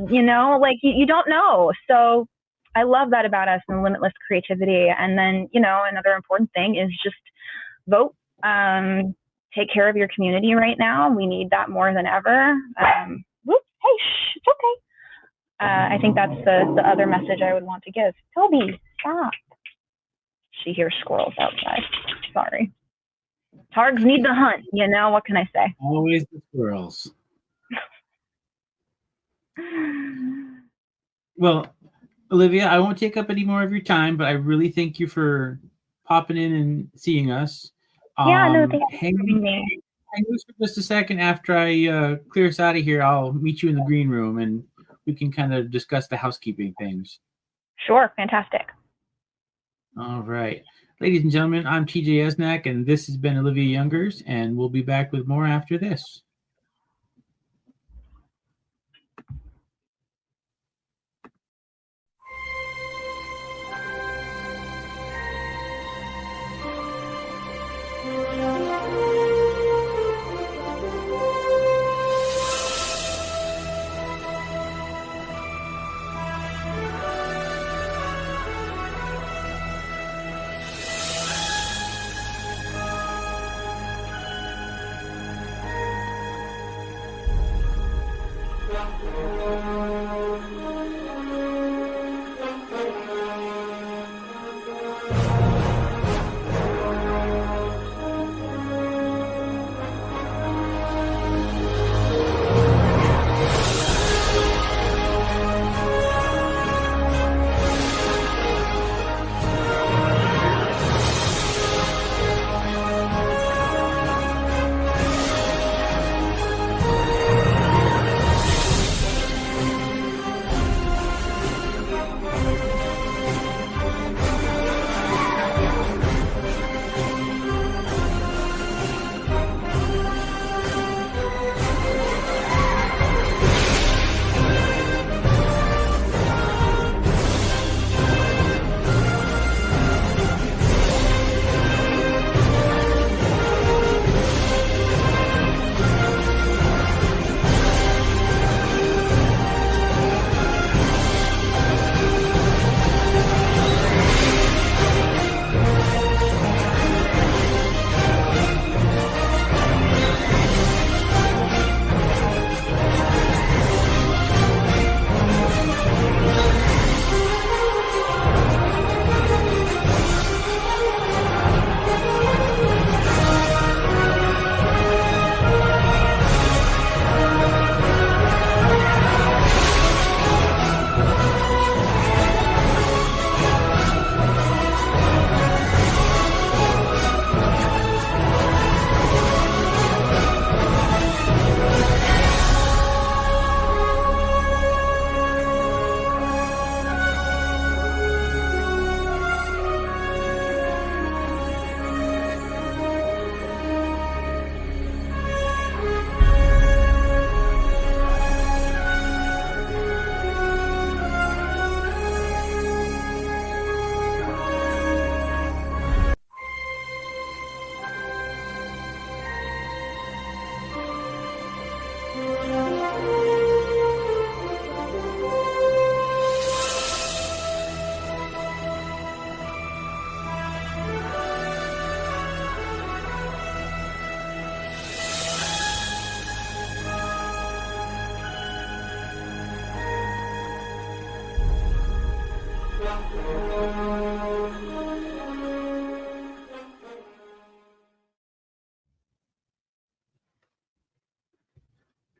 You know, like you don't know. So I love that about us and limitless creativity. And then, you know, another important thing is just vote. Take care of your community right now. We need that more than ever. It's okay. I think that's the other message I would want to give. Toby, stop. She hears squirrels outside. Sorry. Targs need the hunt, you know, what can I say? Always the squirrels. Well, Olivia, I won't take up any more of your time, but I really thank you for popping in and seeing us. Yeah, no, thanks for having me. Hang loose for just a second. After I clear us out of here, I'll meet you in the green room and we can kind of discuss the housekeeping things. Sure, fantastic. All right. Ladies and gentlemen, I'm TJ Esnak, and this has been Olivia Youngers, and we'll be back with more after this.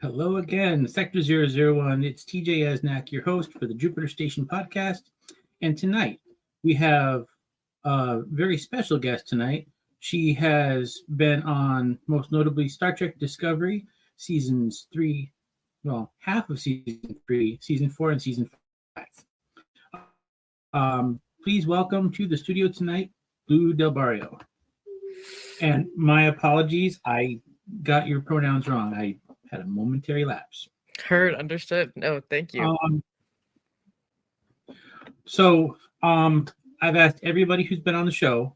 Hello again, Sector 001. It's TJ Asnak, your host for the Jupiter Station podcast. And tonight we have a very special guest tonight. She has been on, most notably, Star Trek Discovery, seasons 3, well, half of season 3, season 4, and season 5. Please welcome to the studio tonight, Blue DelBarrio. And my apologies, I got your pronouns wrong. I had a momentary lapse. Heard, understood. No, thank you. I've asked everybody who's been on the show,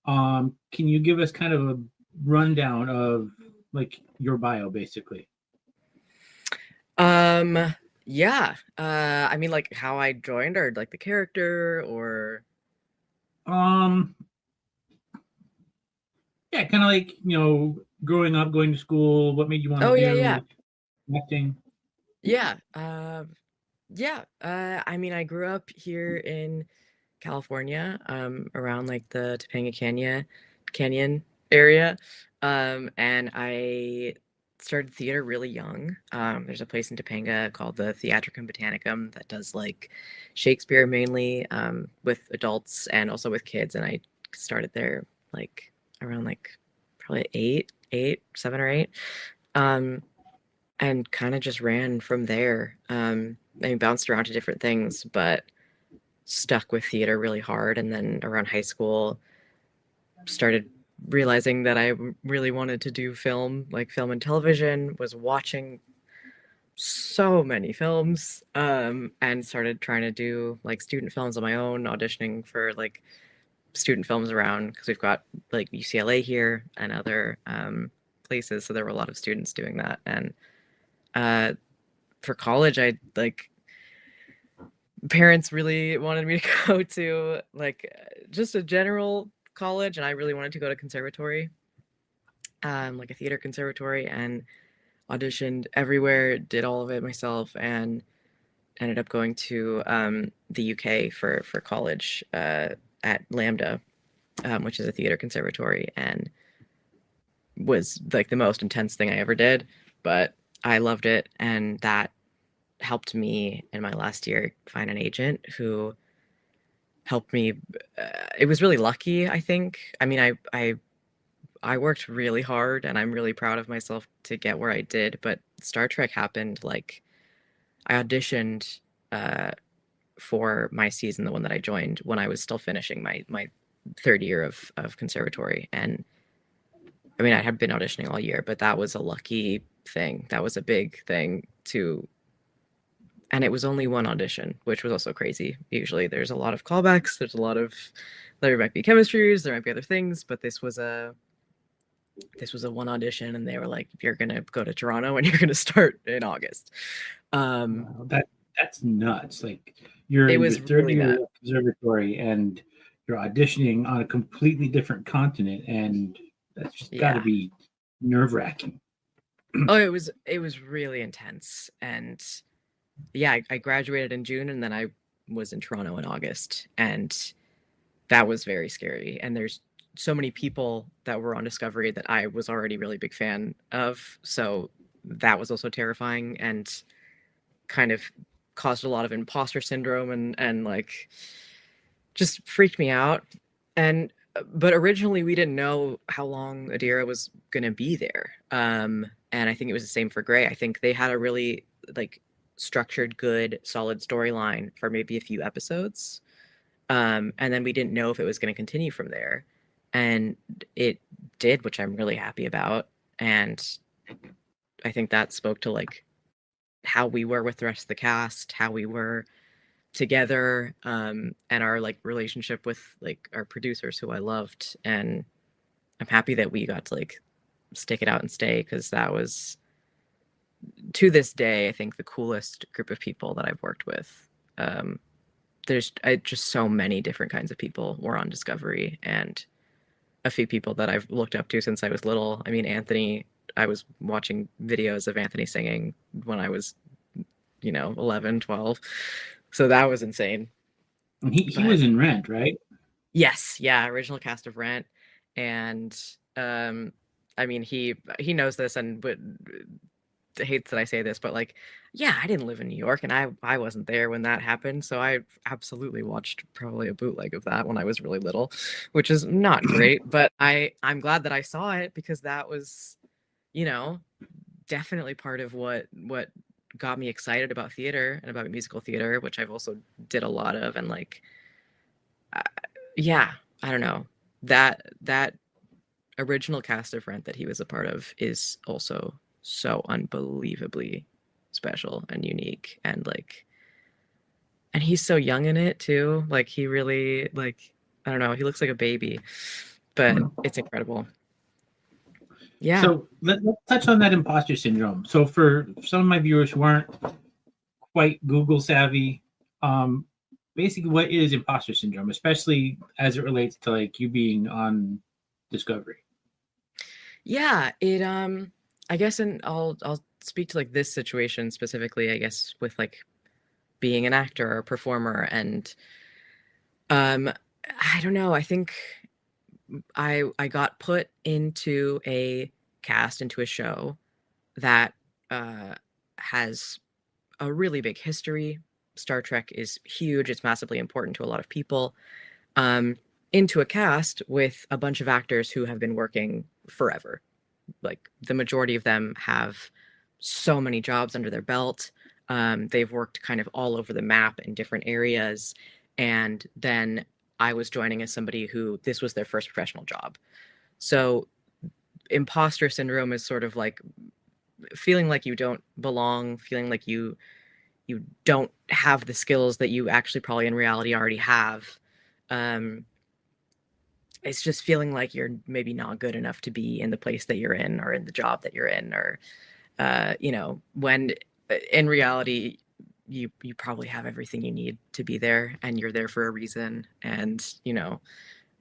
can you give us kind of a rundown of like your bio, basically? Yeah. I mean, like how I joined, or like the character, or yeah, kind of like, growing up, going to school, what made you want to do acting? Yeah. I mean, I grew up here in California, around like the Topanga Canyon area. And I started theater really young. There's a place in Topanga called the Theatricum Botanicum that does like Shakespeare mainly, with adults and also with kids. And I started there like around like probably 7 or 8. And kind of just ran from there. I bounced around to different things, but stuck with theater really hard. And then around high school, started realizing that I really wanted to do film, like film and television, was watching so many films, and started trying to do like student films on my own, auditioning for like student films around, because we've got like UCLA here and other places. So there were a lot of students doing that. And for college, I like parents really wanted me to go to like just a general college, and I really wanted to go to conservatory, like a theater conservatory, and auditioned everywhere, did all of it myself, and ended up going to the UK for college at Lambda, which is a theater conservatory, and was like the most intense thing I ever did, but I loved it. And that helped me in my last year find an agent who helped me. It was really lucky, I think. I mean, I worked really hard, and I'm really proud of myself to get where I did, but Star Trek happened. Like, I auditioned for my season, the one that I joined, when I was still finishing my third year of conservatory. And I mean, I had been auditioning all year, but that was a lucky thing. That was a big thing and it was only one audition, which was also crazy. Usually there's a lot of callbacks. There might be chemistries, there might be other things, but this was a one audition, and they were like, you're going to go to Toronto and you're going to start in August. Wow, that's nuts. Like, you're in your third really year of conservatory and you're auditioning on a completely different continent, and that's just got to be nerve-wracking. Oh, it was really intense. And yeah, I graduated in June, and then I was in Toronto in August, and that was very scary. And there's so many people that were on Discovery that I was already really big fan of, so that was also terrifying and kind of caused a lot of imposter syndrome and like just freaked me out. But originally we didn't know how long Adira was going to be there. And I think it was the same for Gray. I think they had a really like structured, good, solid storyline for maybe a few episodes. And then we didn't know if it was going to continue from there. And it did, which I'm really happy about. And I think that spoke to like how we were with the rest of the cast, how we were together, and our like relationship with like our producers, who I loved. And I'm happy that we got to like stick it out and stay, because that was, to this day, I think the coolest group of people that I've worked with. There's just so many different kinds of people were on Discovery, and a few people that I've looked up to since I was little. I mean, Anthony, I was watching videos of Anthony singing when I was, 11, 12. So that was insane. And he was in Rent, right? Yes. Yeah. Original cast of Rent. And I mean, he knows this, and but hates that I say this, but like, yeah, I didn't live in New York, and I wasn't there when that happened, so I absolutely watched probably a bootleg of that when I was really little, which is not great, but I'm glad that I saw it, because that was, you know, definitely part of what got me excited about theater and about musical theater, which I've also did a lot of. And like, uh, yeah, I don't know, that original cast of Rent that he was a part of is also so unbelievably special and unique, and like, and he's so young in it too. Like, he really, like, I don't know, he looks like a baby, but it's incredible. Yeah. So let's touch on that imposter syndrome. So for some of my viewers who aren't quite Google savvy, basically what is imposter syndrome, especially as it relates to like you being on Discovery? Yeah, it I guess, and I'll speak to like this situation specifically, I guess, with like being an actor or a performer. And um I don't know, I think I got put into a cast, into a show that has a really big history. Star Trek is huge, it's massively important to a lot of people. Um into a cast with a bunch of actors who have been working forever. Like, the majority of them have so many jobs under their belt. They've worked kind of all over the map in different areas. And then I was joining as somebody who this was their first professional job. So imposter syndrome is sort of like feeling like you don't belong, feeling like you don't have the skills that you actually probably in reality already have. Um, it's just feeling like you're maybe not good enough to be in the place that you're in, or in the job that you're in, or when in reality you probably have everything you need to be there, and you're there for a reason. And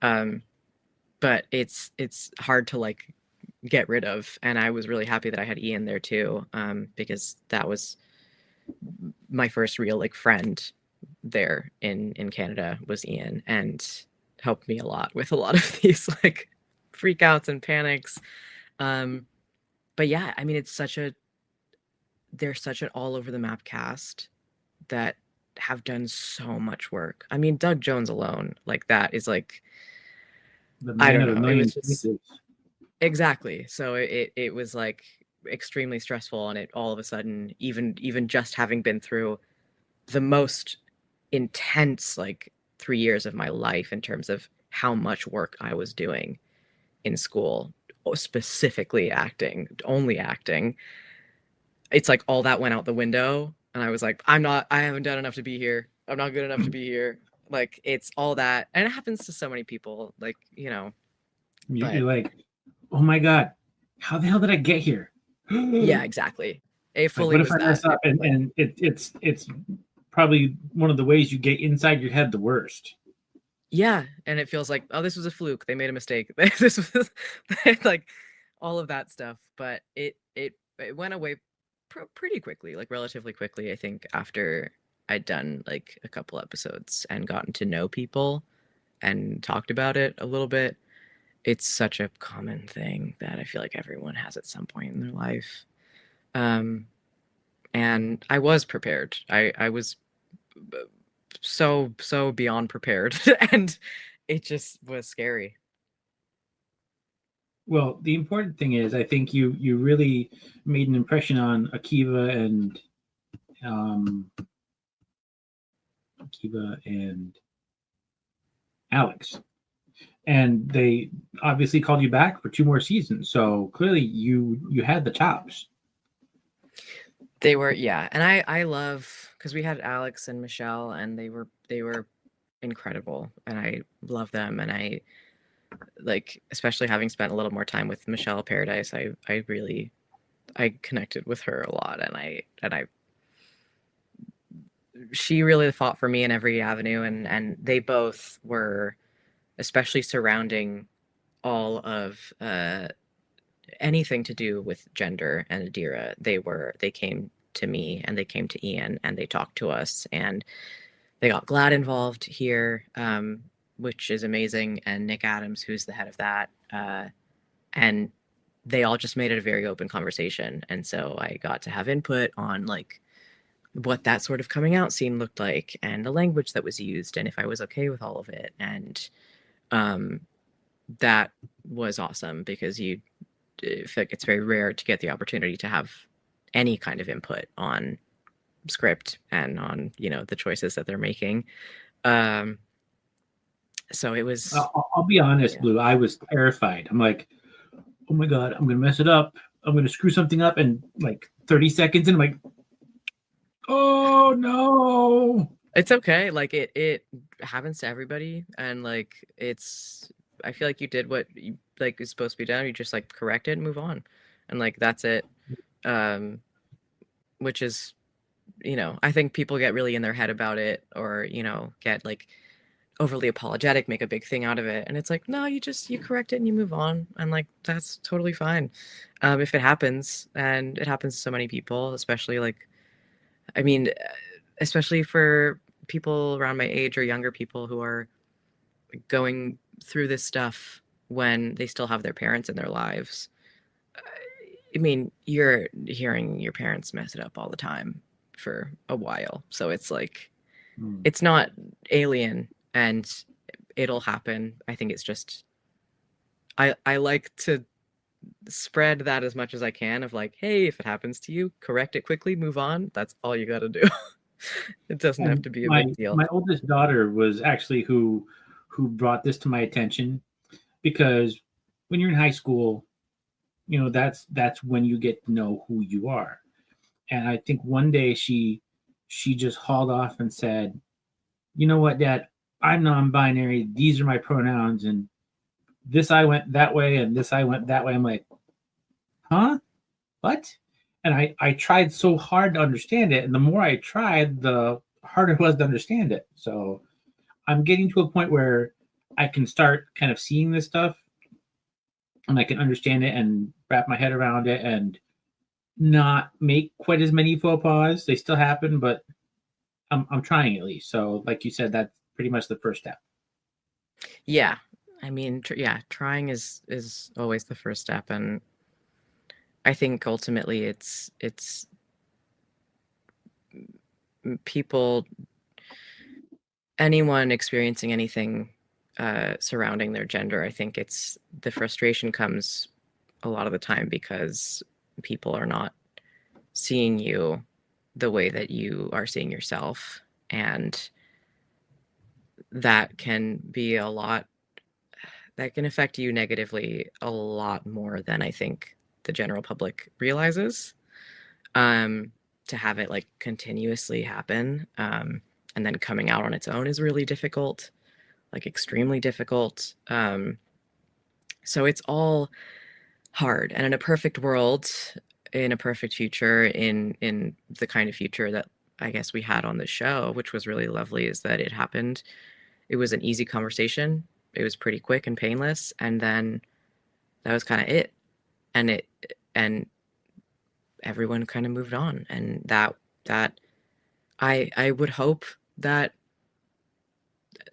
um but it's hard to like get rid of. And I was really happy that I had Ian there too, because that was my first real like friend there in Canada, was Ian, and helped me a lot with a lot of these like freakouts and panics. But yeah, I mean, they're such an all over the map cast that have done so much work. I mean, Doug Jones alone, like, that is like, The I man don't of a know. It million was just faces. exactly. So it was like extremely stressful, and it all of a sudden, even just having been through the most intense like 3 years of my life in terms of how much work I was doing in school, specifically acting, only acting. It's like all that went out the window, and I was like, I haven't done enough to be here. I'm not good enough to be here. Like, it's all that, and it happens to so many people, like, but You're like, oh my god, how the hell did I get here? yeah, exactly. It Like, fully what if was I that. mess up? And it's probably one of the ways you get inside your head the worst. Yeah, and it feels like, oh, this was a fluke. They made a mistake. This was like all of that stuff. But it went away pretty quickly, like relatively quickly, I think, after I'd done like a couple episodes and gotten to know people and talked about it a little bit. It's such a common thing that I feel like everyone has at some point in their life. Um, and I was prepared. I was so beyond prepared, and it just was scary. Well, the important thing is, I think you really made an impression on um, Akiva and Alex, and they obviously called you back for 2 more seasons. So clearly, you had the chops. They were, yeah. And I love, because we had Alex and Michelle, and they were incredible, and I love them. And I like, especially having spent a little more time with Michelle Paradise, I really, I connected with her a lot. And I she really fought for me in every avenue. And they both were, especially surrounding all of anything to do with gender and Adira. They came to me, and they came to Ian, and they talked to us, and they got Glad involved here, which is amazing, and Nick Adams, who's the head of that, and they all just made it a very open conversation. And so I got to have input on like what that sort of coming out scene looked like and the language that was used and if I was okay with all of it. And that was awesome because I feel like it's very rare to get the opportunity to have any kind of input on script and on, you know, the choices that they're making. So it was. I'll be honest, Blue. I was terrified. I'm like, oh my god, I'm gonna mess it up. I'm gonna screw something up, and like 30 seconds, and I'm like, oh no. It's okay. Like it happens to everybody, and like I feel like you did what you like is supposed to be done. You just like correct it and move on, and like that's it. Which is, you know, I think people get really in their head about it, or you know, get like overly apologetic, make a big thing out of it, and it's like, no, you correct it and you move on, and like that's totally fine. If it happens, and it happens to so many people, especially like, I mean, especially for people around my age or younger people who are going through this stuff when they still have their parents in their lives. I mean, you're hearing your parents mess it up all the time for a while. So it's like, it's not alien and it'll happen. I think it's just, I like to spread that as much as I can of like, hey, if it happens to you, correct it quickly, move on. That's all you got to do. It doesn't have to be a big deal. My oldest daughter was actually who brought this to my attention, because when you're in high school, you know, that's when you get to know who you are. And I think one day she just hauled off and said, you know what, Dad, I'm non-binary. These are my pronouns, and this I went that way, and this I went that way. I'm like, huh? What? And I tried so hard to understand it, and the more I tried, the harder it was to understand it. So I'm getting to a point where I can start kind of seeing this stuff, and I can understand it and wrap my head around it and not make quite as many faux pas. They still happen, but I'm trying at least. So like you said, that's pretty much the first step. Yeah. I mean, trying is always the first step. And I think ultimately it's people, anyone experiencing anything surrounding their gender, I think it's the frustration comes a lot of the time because people are not seeing you the way that you are seeing yourself, and that can be that can affect you negatively a lot more than I think the general public realizes. To have it like continuously happen, and then coming out on its own is really difficult, like extremely difficult. So it's all hard. And in a perfect world, in a perfect future, in the kind of future that I guess we had on the show, which was really lovely, is that it happened. It was an easy conversation. It was pretty quick and painless, and then that was kind of it. And everyone kind of moved on, and that I would hope that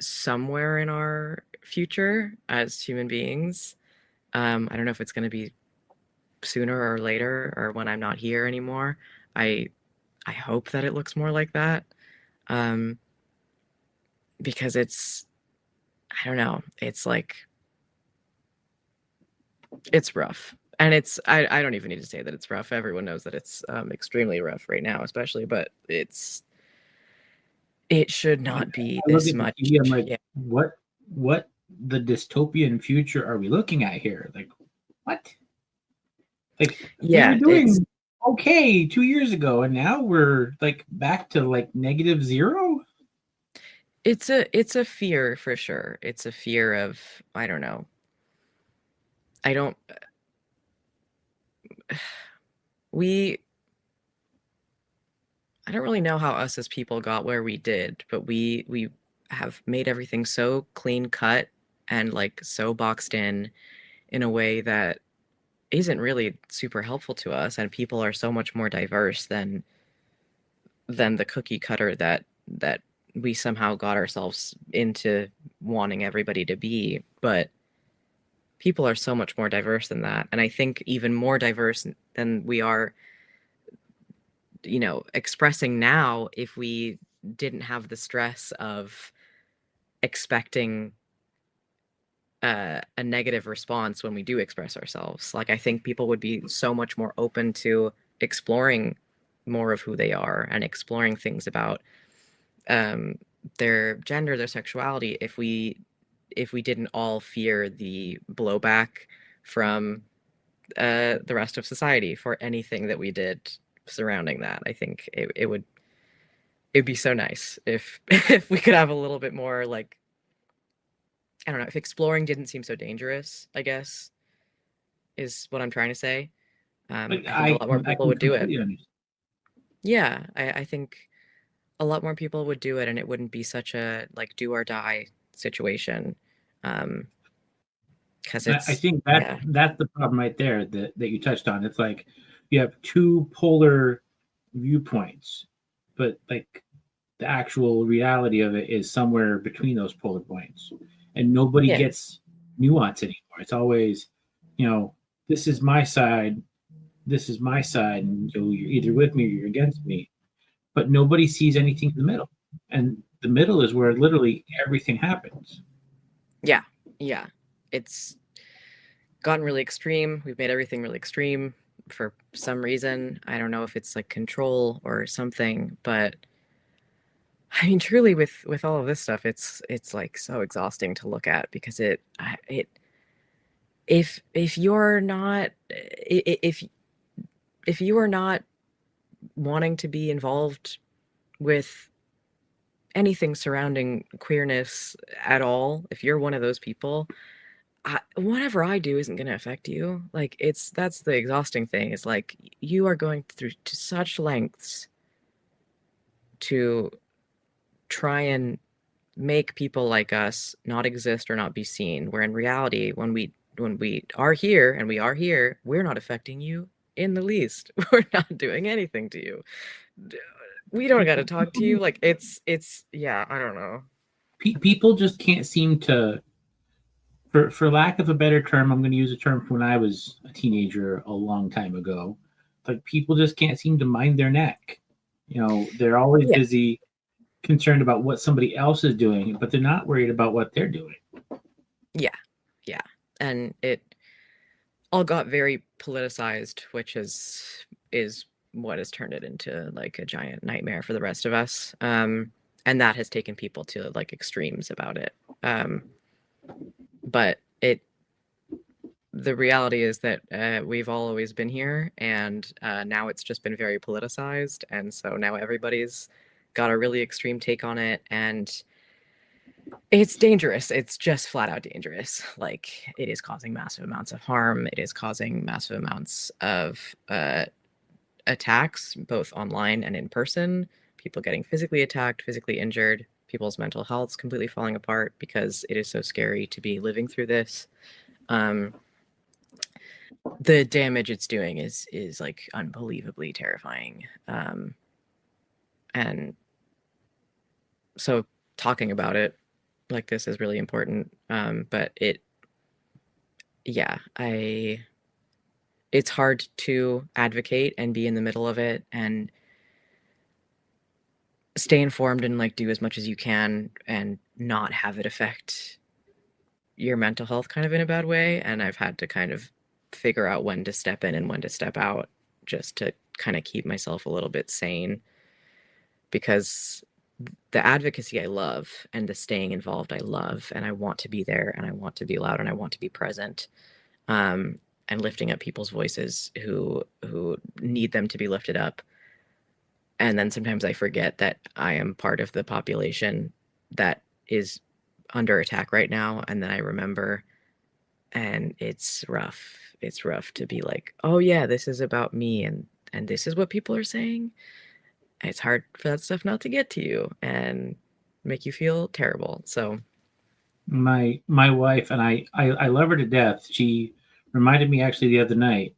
somewhere in our future as human beings, I don't know if it's going to be sooner or later or when I'm not here anymore, I hope that it looks more like that, because it's, I don't know, it's like, it's rough. And it's, I don't even need to say that it's rough. Everyone knows that it's extremely rough right now, especially, but it should not be this much. I'm like, what the dystopian future are we looking at here? Like, what? Like, we were doing okay 2 years ago, and now we're like back to like -0. It's a fear for sure. It's a fear of, I don't know. I don't really know how us as people got where we did, but we have made everything so clean cut and like so boxed in a way that isn't really super helpful to us, and people are so much more diverse than the cookie cutter that we somehow got ourselves into wanting everybody to be. But people are so much more diverse than that. And I think even more diverse than we are, expressing now, if we didn't have the stress of expecting a negative response when we do express ourselves. Like, I think people would be so much more open to exploring more of who they are and exploring things about their gender, their sexuality, if we didn't all fear the blowback from the rest of society for anything that we did surrounding that. I think it'd be so nice if if we could have a little bit more, like, I don't know, if exploring didn't seem so dangerous, I guess, is what I'm trying to say. I think a lot more I people can would do it. completely understand. Yeah, I think a lot more people would do it, and it wouldn't be such a like do or die situation. Because I it's, think yeah, that's the problem right there that you touched on. It's like you have two polar viewpoints, but like the actual reality of it is somewhere between those polar points, and nobody yeah, gets nuance anymore. It's always, this is my side, this is my side, and you're either with me or you're against me. But nobody sees anything in the middle, and the middle is where literally everything happens. yeah, yeah. It's gotten really extreme. We've made everything really extreme for some reason. I don't know if it's like control or something, but I mean, truly, with all of this stuff, it's like so exhausting to look at, because if you're not if you are not wanting to be involved with anything surrounding queerness at all, if you're one of those people, whatever I do isn't going to affect you. Like, that's the exhausting thing, is like you are going through to such lengths to try and make people like us not exist or not be seen, where in reality, when we are here, and we are here, we're not affecting you in the least. We're not doing anything to you. We don't got to talk to you. Like, it's yeah, I don't know. People just can't seem to, for lack of a better term, I'm going to use a term from when I was a teenager a long time ago. Like, people just can't seem to mind their neck. They're always Yeah, busy, concerned about what somebody else is doing, but they're not worried about what they're doing. yeah, yeah. And it all got very politicized, which is what has turned it into like a giant nightmare for the rest of us. And that has taken people to like extremes about it. But the reality is that we've all always been here, and now it's just been very politicized, and so now everybody's got a really extreme take on it, and it's dangerous. It's just flat out dangerous. Like, it is causing massive amounts of harm. It is causing massive amounts of attacks, both online and in person. People getting physically attacked, physically injured, people's mental health's completely falling apart because it is so scary to be living through this. The damage it's doing is like unbelievably terrifying. And so talking about it like this is really important. But it's hard to advocate and be in the middle of it and stay informed and like do as much as you can and not have it affect your mental health kind of in a bad way. And I've had to kind of figure out when to step in and when to step out, just to kind of keep myself a little bit sane, because the advocacy I love and the staying involved I love, and I want to be there, and I want to be loud, and I want to be present, and lifting up people's voices who need them to be lifted up. And then sometimes I forget that I am part of the population that is under attack right now, and then I remember, and it's rough. It's rough to be like, oh yeah, this is about me, and this is what people are saying. It's hard for that stuff not to get to you and make you feel terrible. So My wife, and I love her to death. She reminded me actually the other night.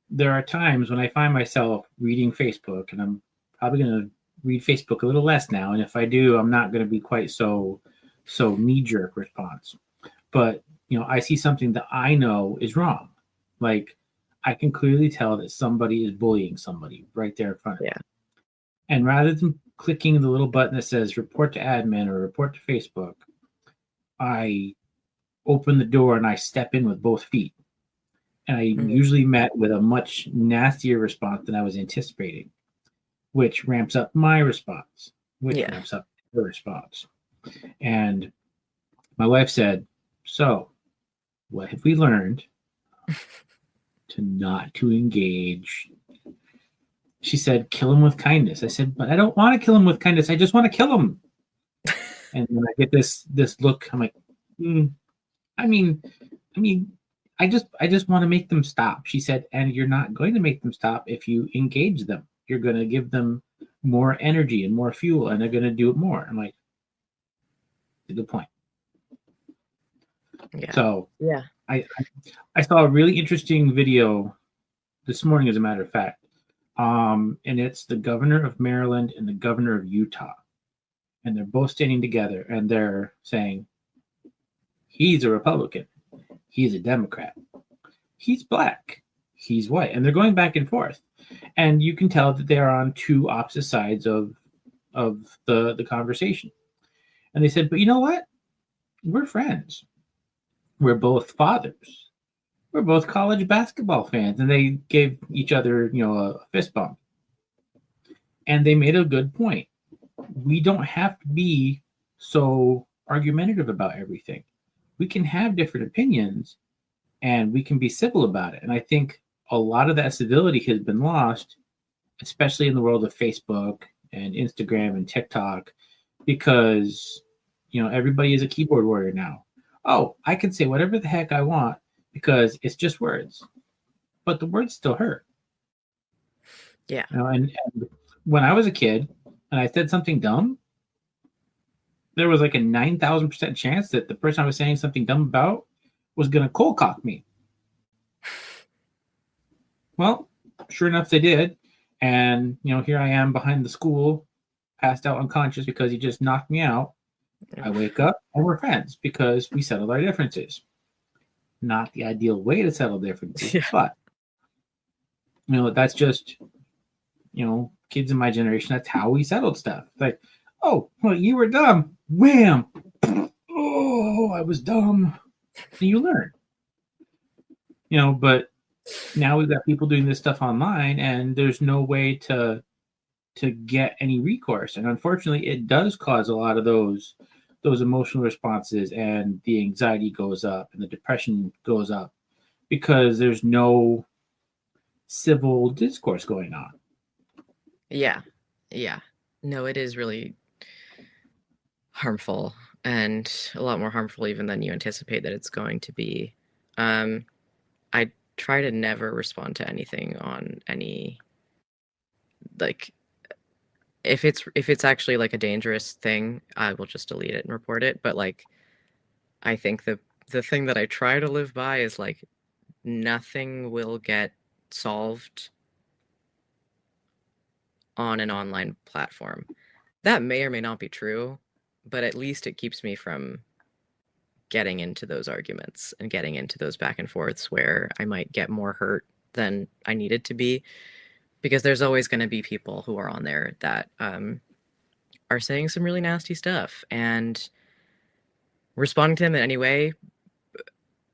There are times when I find myself reading Facebook, and I'm probably going to read Facebook a little less now. And if I do, I'm not going to be quite so knee jerk response. But I see something that I know is wrong. Like, I can clearly tell that somebody is bullying somebody right there in front of me. Yeah. And rather than clicking the little button that says report to admin or report to Facebook, I open the door and I step in with both feet. And I usually met with a much nastier response than I was anticipating, which ramps up my response, which ramps up her response. And my wife said, so what have we learned to engage? She said, kill him with kindness. I said, but I don't want to kill him with kindness. I just want to kill him. And when I get this look, I'm like, I mean, I just want to make them stop. She said, and you're not going to make them stop if you engage them. You're going to give them more energy and more fuel, and they're going to do it more. I'm like, good point. Yeah. So I saw a really interesting video this morning, as a matter of fact, and it's the governor of Maryland and the governor of Utah, and they're both standing together, and they're saying, he's a Republican, he's a Democrat, he's black, he's white, and they're going back and forth, and you can tell that they're on two opposite sides of the conversation. And they said, but you know what? We're friends. We're both fathers. We're both college basketball fans. And they gave each other, a fist bump. And they made a good point. We don't have to be so argumentative about everything. We can have different opinions and we can be civil about it. And I think a lot of that civility has been lost, especially in the world of Facebook and Instagram and TikTok, because everybody is a keyboard warrior now. Oh, I can say whatever the heck I want because it's just words, but the words still hurt. Yeah. And when I was a kid and I said something dumb, there was like a 9,000% chance that the person I was saying something dumb about was going to cold cock me. Well, sure enough, they did. And, here I am behind the school, passed out unconscious because he just knocked me out. I wake up and we're friends because we settled our differences. Not the ideal way to settle differences, but that's just, kids in my generation, that's how we settled stuff. Like, oh, well, you were dumb. Wham! Oh, I was dumb. And you learn. But now we've got people doing this stuff online and there's no way to get any recourse. And unfortunately, it does cause a lot of those emotional responses, and the anxiety goes up and the depression goes up because there's no civil discourse going on. Yeah. No, it is really harmful, and a lot more harmful even than you anticipate that it's going to be. I try to never respond to anything on any, like, if it's actually like a dangerous thing, I will just delete it and report it. But like, I think the thing that I try to live by is like, nothing will get solved on an online platform. That may or may not be true, but at least it keeps me from getting into those arguments and getting into those back and forths where I might get more hurt than I needed to be. Because there's always going to be people who are on there that are saying some really nasty stuff, and responding to them in any way,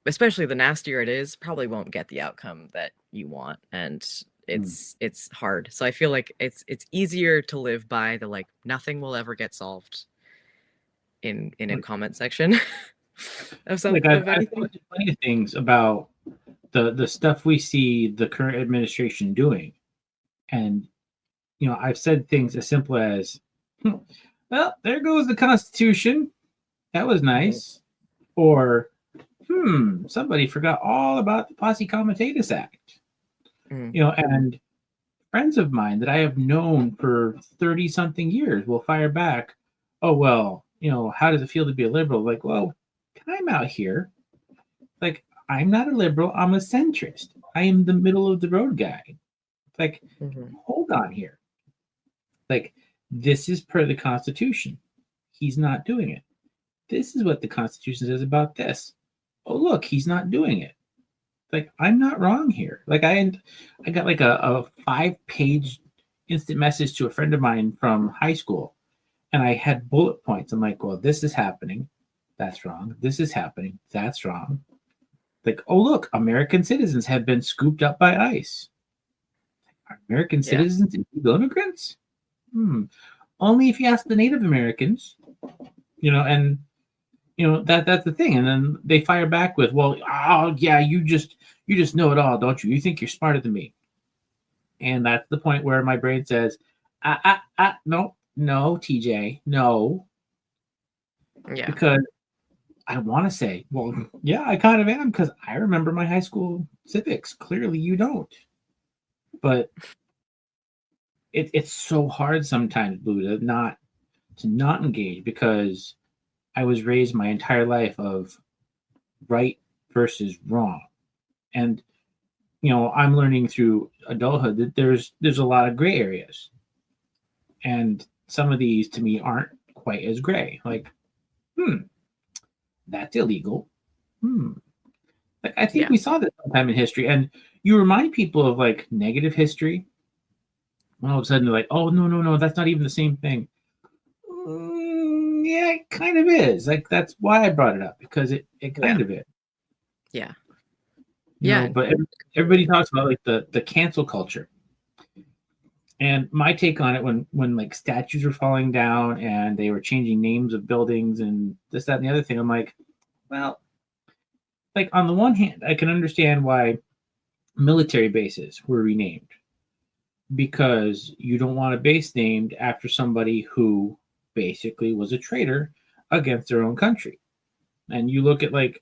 especially the nastier it is, probably won't get the outcome that you want. And it's hard. So I feel like it's easier to live by the, like, nothing will ever get solved in a comment section of something. Like, I've plenty of things about the stuff we see the current administration doing. And, I've said things as simple as, well, there goes the Constitution. That was nice. Or, somebody forgot all about the Posse Comitatus Act. And friends of mine that I have known for 30-something years will fire back, oh, well, how does it feel to be a liberal? Like, well, time out here. Like, I'm not a liberal. I'm a centrist. I am the middle of the road guy. Like, hold on here. Like, this is per the Constitution. He's not doing it. This is what the Constitution says about this. oh look, he's not doing it. Like, I'm not wrong here. Like, I got like a 5-page instant message to a friend of mine from high school, and I had bullet points. I'm like, well, this is happening, that's wrong. This is happening, that's wrong. Like, oh look, American citizens have been scooped up by ICE. Are American Yeah. citizens illegal immigrants? Only if you ask the Native Americans, and that's the thing. And then they fire back with, well, oh yeah, you just know it all, don't you? You think you're smarter than me. And that's the point where my brain says, no, TJ, no. Yeah. Because I want to say, well, yeah, I kind of am, because I remember my high school civics. Clearly you don't. But it's so hard sometimes, Blue, to not engage, because I was raised my entire life of right versus wrong. And I'm learning through adulthood that there's a lot of gray areas. And some of these to me aren't quite as gray. Like, that's illegal. Like, I think we saw this sometime in history. And you remind people of like negative history, and all of a sudden they're like, oh no, that's not even the same thing. Yeah, it kind of is. Like, that's why I brought it up, because it kind of is. Yeah. But everybody talks about like the cancel culture. And my take on it, when like statues were falling down and they were changing names of buildings and this, that, and the other thing, I'm like, well, like, on the one hand, I can understand why military bases were renamed, because you don't want a base named after somebody who basically was a traitor against their own country. And you look at like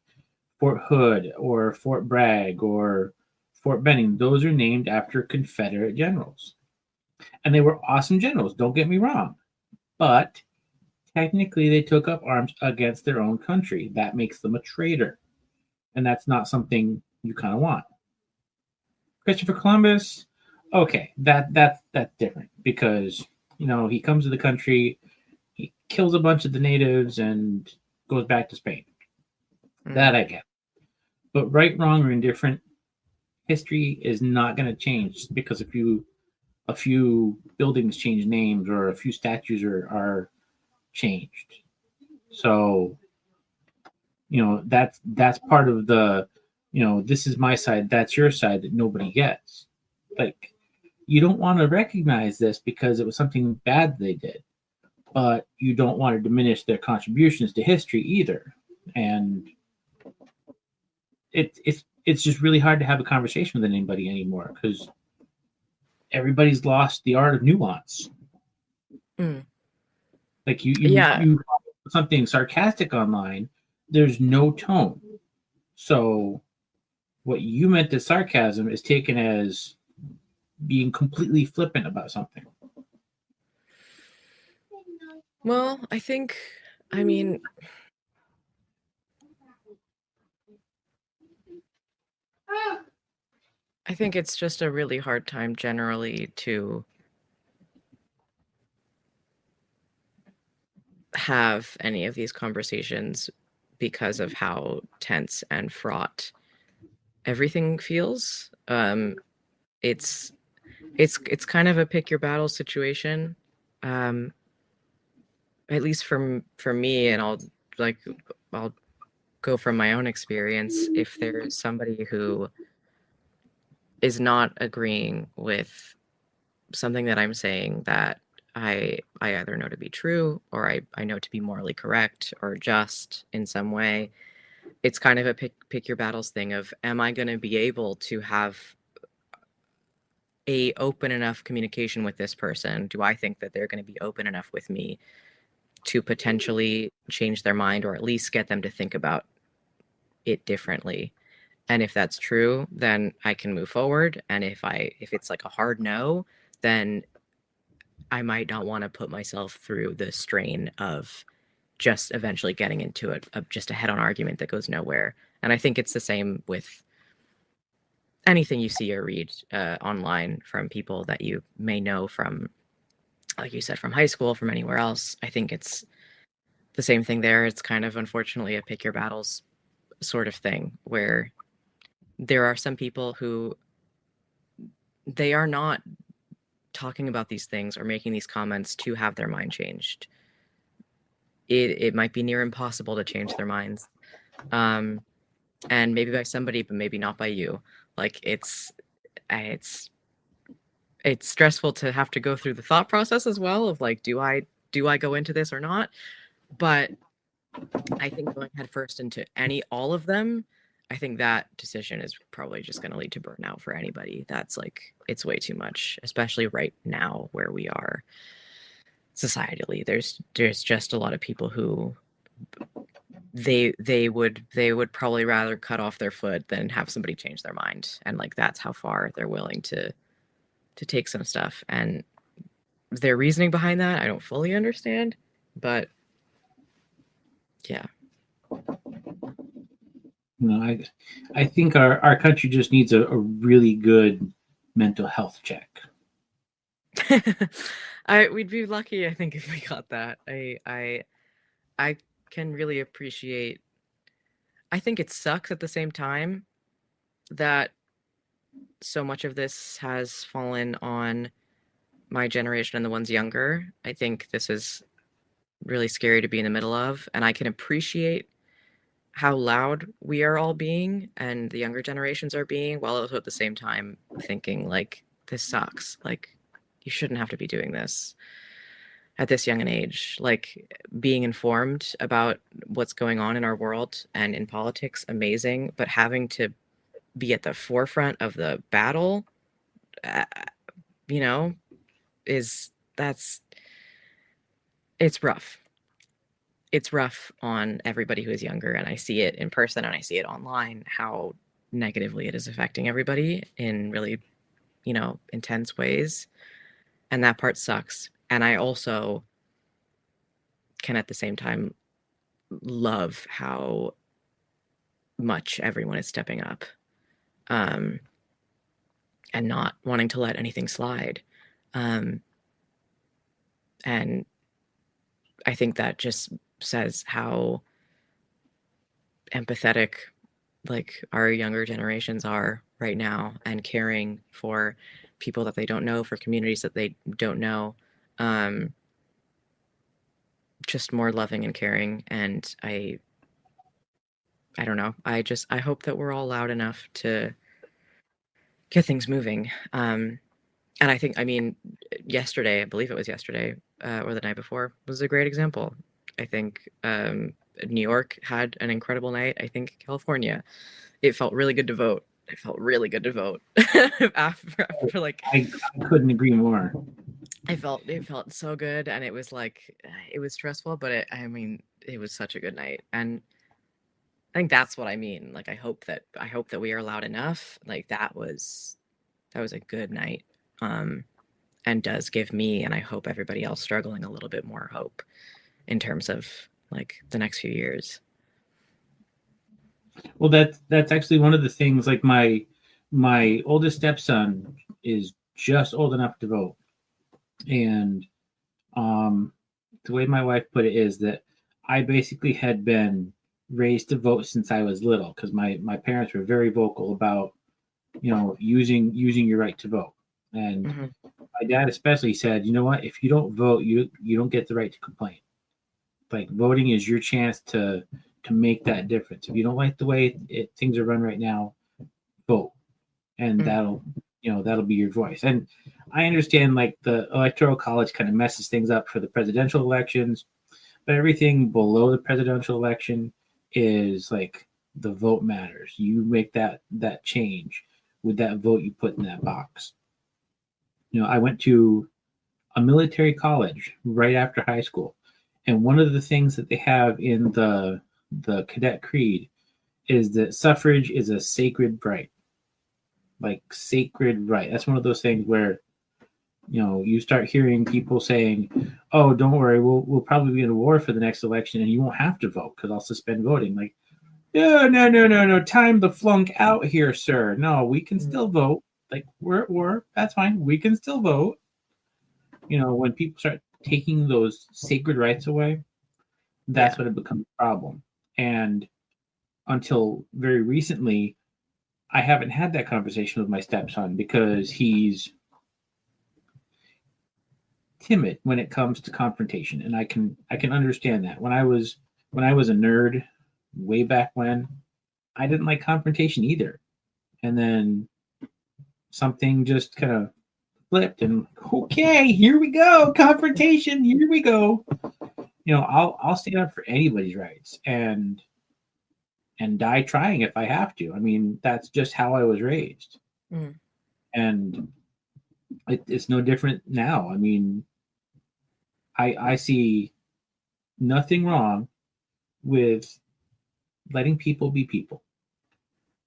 Fort Hood or Fort Bragg or Fort Benning, those are named after Confederate generals. And they were awesome generals, don't get me wrong. But technically they took up arms against their own country. That makes them a traitor. And that's not something you kind of want. Christopher Columbus, okay, that's different, because he comes to the country, he kills a bunch of the natives and goes back to Spain. That I get. But right, wrong, or indifferent, history is not going to change just because a few buildings change names or a few statues are changed. So that's part of the this is my side, that's your side, that nobody gets. Like, you don't want to recognize this because it was something bad they did, but you don't want to diminish their contributions to history either. And it's just really hard to have a conversation with anybody anymore, because everybody's lost the art of nuance. Like, you something sarcastic online, there's no tone. So what you meant as sarcasm is taken as being completely flippant about something. Well, I think it's just a really hard time generally to have any of these conversations because of how tense and fraught everything feels. It's kind of a pick your battle situation. At least for me, and I'll go from my own experience. If there's somebody who is not agreeing with something that I'm saying that I either know to be true, or I know to be morally correct or just in some way, it's kind of a pick your battles thing of, am I going to be able to have a open enough communication with this person? Do I think that they're going to be open enough with me to potentially change their mind, or at least get them to think about it differently? And if that's true, then I can move forward. And if it's like a hard no, then I might not want to put myself through the strain of just eventually getting into it, of just a head-on argument that goes nowhere. And I think it's the same with anything you see or read online from people that you may know from, like you said, from high school, from anywhere else. I think it's the same thing there. It's kind of, unfortunately, a pick your battles sort of thing, where there are some people who they are not talking about these things or making these comments to have their mind changed. It might be near impossible to change their minds. And maybe by somebody, but maybe not by you. Like it's stressful to have to go through the thought process as well of like, do I go into this or not? But I think going headfirst into all of them, I think that decision is probably just going to lead to burnout for anybody. That's like, it's way too much, especially right now where we are societally. There's just a lot of people who they would probably rather cut off their foot than have somebody change their mind. And like, that's how far they're willing to take some stuff. And their reasoning behind that, I don't fully understand, but yeah. No, I think our country just needs a really good mental health check. We'd be lucky, I think, if we got that. I can really appreciate. I think it sucks at the same time that so much of this has fallen on my generation and the ones younger. I think this is really scary to be in the middle of, and I can appreciate how loud we are all being and the younger generations are being, while also at the same time thinking like, this sucks. Like, you shouldn't have to be doing this at this young an age. Like, being informed about what's going on in our world and in politics, amazing, but having to be at the forefront of the battle, it's rough. It's rough on everybody who is younger, and I see it in person and I see it online, how negatively it is affecting everybody in really, intense ways. And that part sucks. And I also can at the same time love how much everyone is stepping up, and not wanting to let anything slide. And I think that just says how empathetic like our younger generations are right now, and caring for people that they don't know, for communities that they don't know, just more loving and caring. And I don't know, I hope that we're all loud enough to get things moving. And I think, yesterday, I believe it was yesterday, or the night before, was a great example. I think New York had an incredible night. I think California, it felt really good to vote. It felt really good to vote after like, I couldn't agree more. it felt so good, and it was like, it was stressful, but it was such a good night. And I think that's what I mean. Like, I hope that we are loud enough. Like, that was a good night. And does give me, and I hope everybody else struggling, a little bit more hope in terms of like the next few years. Well, that's actually one of the things. Like, my oldest stepson is just old enough to vote, and the way my wife put it is that I basically had been raised to vote since I was little, because my parents were very vocal about using your right to vote. And Mm-hmm. my dad especially said, you know what, if you don't vote, you don't get the right to complain. Like, voting is your chance to make that difference. If you don't like the way things are run right now, vote, and Mm-hmm. that'll be your voice. And I understand, like, the electoral college kind of messes things up for the presidential elections, but everything below the presidential election is like, the vote matters. You make that change with that vote you put in that box. I went to a military college right after high school, and one of the things that they have in the cadet creed is that suffrage is a sacred right. Like, sacred right. That's one of those things where you start hearing people saying, "Oh, don't worry, we'll probably be in a war for the next election, and you won't have to vote because I'll suspend voting." Like, no, time to flunk out here, sir. No, we can still vote. Like, we're at war. That's fine. We can still vote. When people start taking those sacred rights away, that's when it becomes a problem. And until very recently, I haven't had that conversation with my stepson because he's timid when it comes to confrontation, and I can understand that. When I was a nerd way back when, I didn't like confrontation either. And then something just kind of flipped, and okay, here we go, confrontation, here we go. I'll stand up for anybody's rights and die trying if I have to. I mean, that's just how I was raised. Mm. And it's no different now. I mean, I see nothing wrong with letting people be people.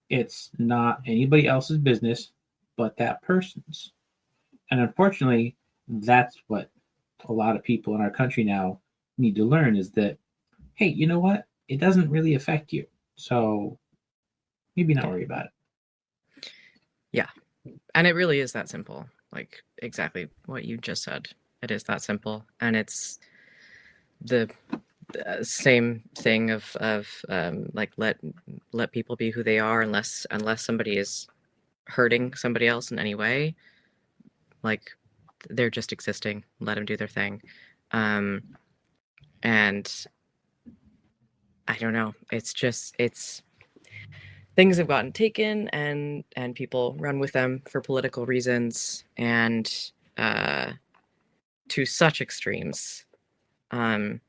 It's not anybody else's business but that person's. And unfortunately, that's what a lot of people in our country now need to learn, is that, hey, you know what? It doesn't really affect you. So maybe not worry about it. Yeah. And it really is that simple. Like exactly what you just said. It is that simple. And it's the same thing of like let people be who they are, unless somebody is hurting somebody else in any way. Like they're just existing. Let them do their thing. And I don't know. It's things have gotten taken and people run with them for political reasons and to such extremes. And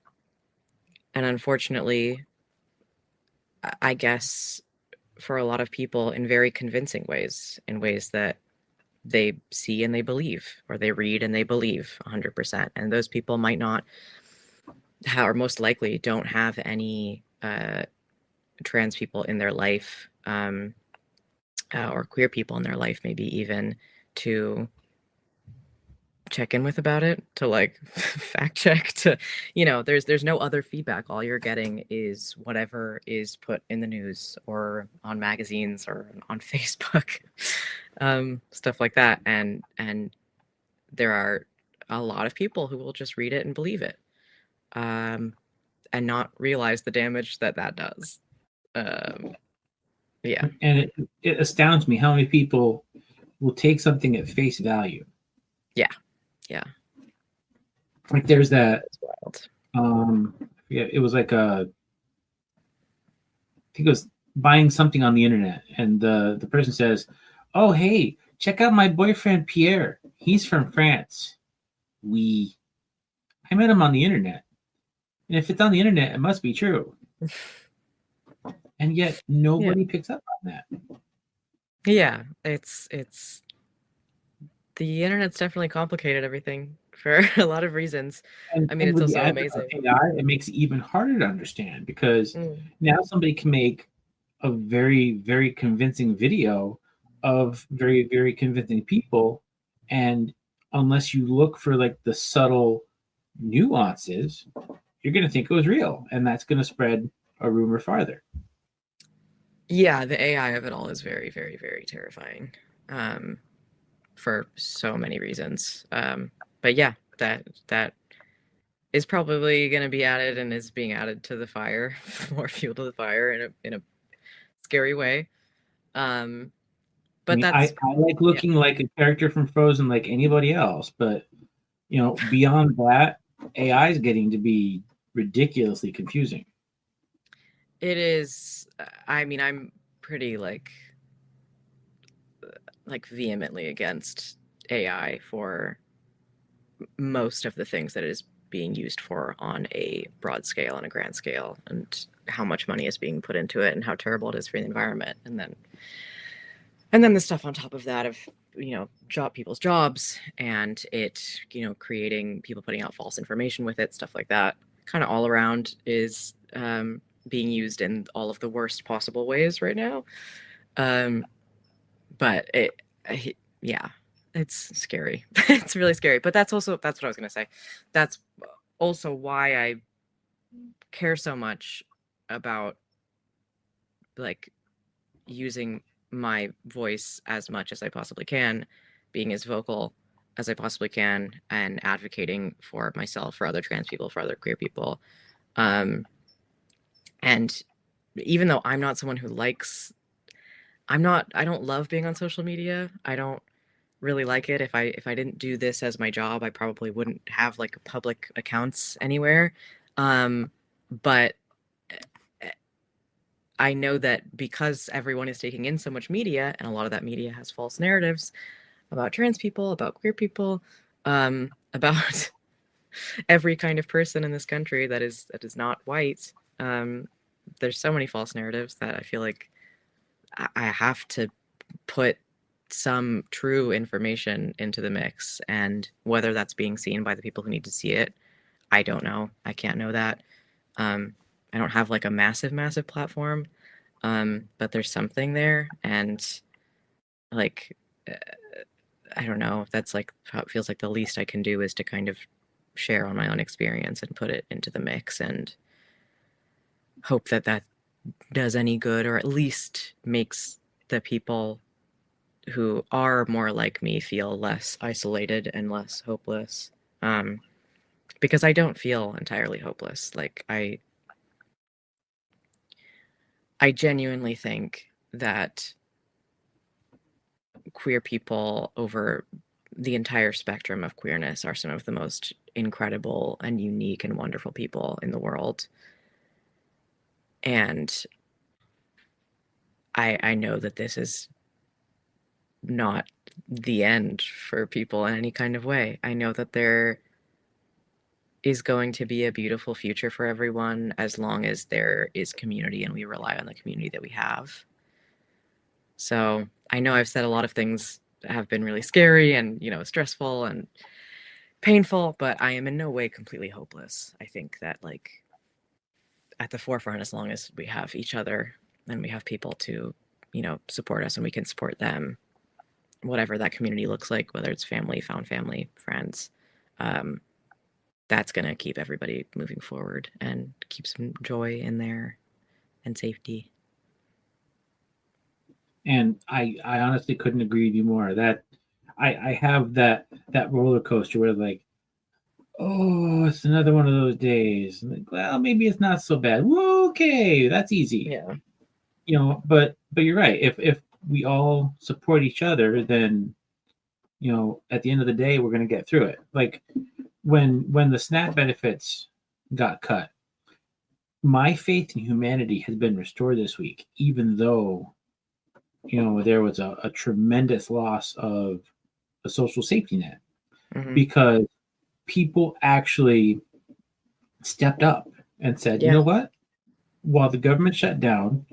unfortunately, I guess for a lot of people in very convincing ways, in ways that they see and they believe, or they read and they believe 100%. And those people might not, or most likely don't have any trans people in their life, or queer people in their life, maybe even to check in with about it, to like fact check, to there's no other feedback. All you're getting is whatever is put in the news or on magazines or on Facebook, stuff like that. And there are a lot of people who will just read it and believe it, and not realize the damage that does. Yeah. And it astounds me how many people will take something at face value. Yeah. Like there's that. That's wild. It was like I think it was buying something on the internet, and the person says, "Oh, hey, check out my boyfriend Pierre. He's from France. I met him on the internet, and if it's on the internet, it must be true." And yet nobody picks up on that. Yeah, it's the internet's definitely complicated everything for a lot of reasons. I mean, it's also amazing. AI, it makes it even harder to understand, because now somebody can make a very, very convincing video of very, very convincing people, and unless you look for like the subtle nuances, you're going to think it was real, and that's going to spread a rumor farther. Yeah, the AI of it all is very, very, very terrifying, for so many reasons. But yeah, that is probably going to be added and is being added to the fire, more fuel to the fire in a scary way. But I like looking like a character from Frozen, like anybody else, but beyond that, AI is getting to be ridiculously confusing. It is. I mean, I'm pretty like vehemently against AI for most of the things that it is being used for on a broad scale, on a grand scale, and how much money is being put into it and how terrible it is for the environment. And then the stuff on top of that of people's jobs, and it creating, people putting out false information with it, stuff like that, kind of all around is being used in all of the worst possible ways right now. But it's scary. It's really scary. But that's what I was going to say. That's also why I care so much about like using my voice as much as I possibly can, being as vocal as I possibly can, and advocating for myself, for other trans people, for other queer people. And even though I'm not someone who likes, I don't love being on social media. I don't really like it. If I didn't do this as my job, I probably wouldn't have like public accounts anywhere. But I know that because everyone is taking in so much media, and a lot of that media has false narratives about trans people, about queer people, about every kind of person in this country that is not white. There's so many false narratives that I feel like I have to put some true information into the mix, and whether that's being seen by the people who need to see it, I don't know. I can't know that. I don't have like a massive platform, but there's something there, and like I don't know. That's like how it feels like the least I can do is to kind of share on my own experience and put it into the mix and hope that that does any good, or at least makes the people who are more like me feel less isolated and less hopeless. Because I don't feel entirely hopeless. Like I genuinely think that queer people over the entire spectrum of queerness are some of the most incredible and unique and wonderful people in the world. And I know that this is not the end for people in any kind of way. I know that there is going to be a beautiful future for everyone as long as there is community and we rely on the community that we have. So I know I've said a lot of things that have been really scary and, stressful and painful, but I am in no way completely hopeless. I think that, like, at the forefront, as long as we have each other and we have people to, support us and we can support them, whatever that community looks like, whether it's family, found family, friends, that's going to keep everybody moving forward and keep some joy in there and safety. And I honestly couldn't agree with you more. That I have that roller coaster where, like, oh, it's another one of those days. Like, well, maybe it's not so bad. Well, okay, that's easy. Yeah. But you're right. If we all support each other, then at the end of the day, we're going to get through it. Like when the SNAP benefits got cut, my faith in humanity has been restored this week, even though there was a tremendous loss of a social safety net, because people actually stepped up and said, you know what? While the government shut down,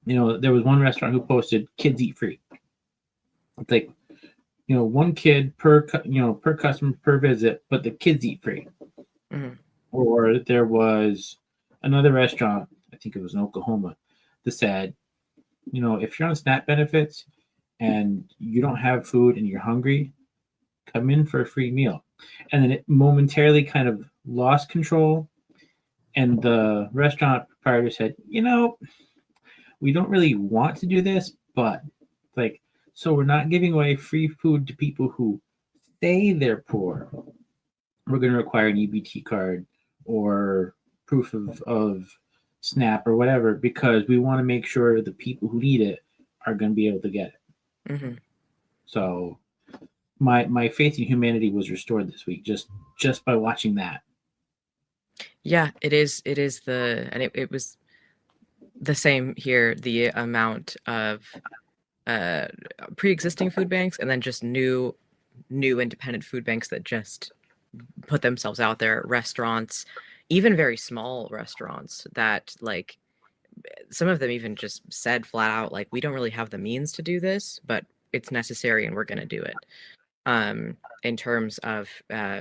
there was one restaurant who posted kids eat free. It's like, one kid per customer per visit, but the kids eat free. Or there was another restaurant, I think it was in Oklahoma, that said, if you're on SNAP benefits and you don't have food and you're hungry, come in for a free meal. And then it momentarily kind of lost control. And the restaurant proprietor said, we don't really want to do this, but so we're not giving away free food to people who say they're poor. We're going to require an EBT card or proof of SNAP or whatever, because we want to make sure the people who need it are going to be able to get it. So my faith in humanity was restored this week just by watching that. Yeah, it is and it was the same here. The amount of pre-existing food banks and then just new independent food banks that just put themselves out there, restaurants, even very small restaurants that, like, some of them even just said flat out, like, we don't really have the means to do this, but it's necessary and we're going to do it. In terms of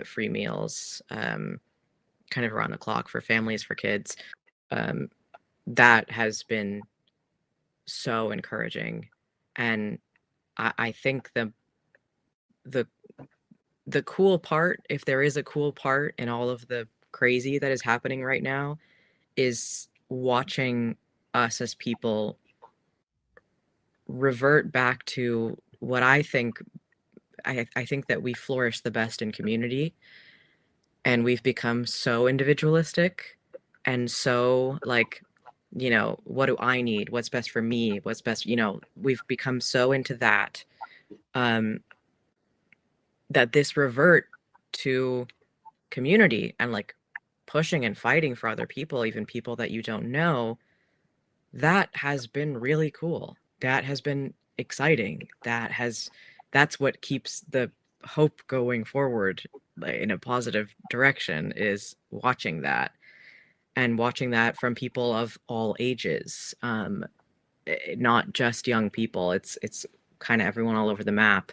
free meals, kind of around the clock for families, for kids, that has been so encouraging. And I think the cool part, if there is a cool part in all of the crazy that is happening right now, is watching us as people revert back to what I think that we flourish the best in community, and we've become so individualistic and so, like, you know, what do I need? What's best for me? What's best, you know, we've become so into that, that this revert to community and like pushing and fighting for other people, even people that you don't know, that has been really cool. That has been exciting. That's what keeps the hope going forward, like, in a positive direction, is watching that, and watching that from people of all ages, not just young people. It's kind of everyone all over the map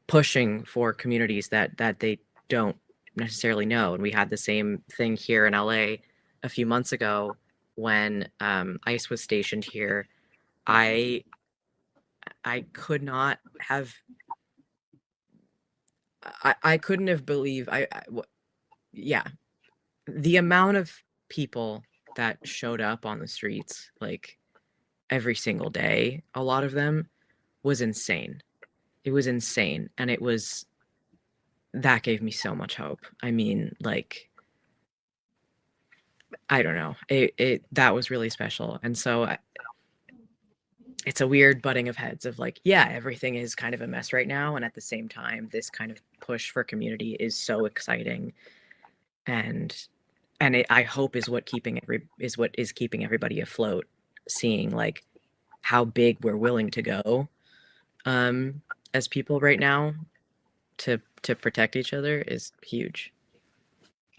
pushing for communities that they don't necessarily know. And we had the same thing here in LA a few months ago when ICE was stationed here. I could not have. I couldn't have believed. Yeah, the amount of people that showed up on the streets, like, every single day, a lot of them, was insane. It was insane, and that gave me so much hope. I mean, like, I don't know. That was really special. And so it's a weird butting of heads of like, yeah, everything is kind of a mess right now, and at the same time, this kind of push for community is so exciting, and I hope is what is keeping everybody afloat, seeing like how big we're willing to go, as people right now, to protect each other, is huge.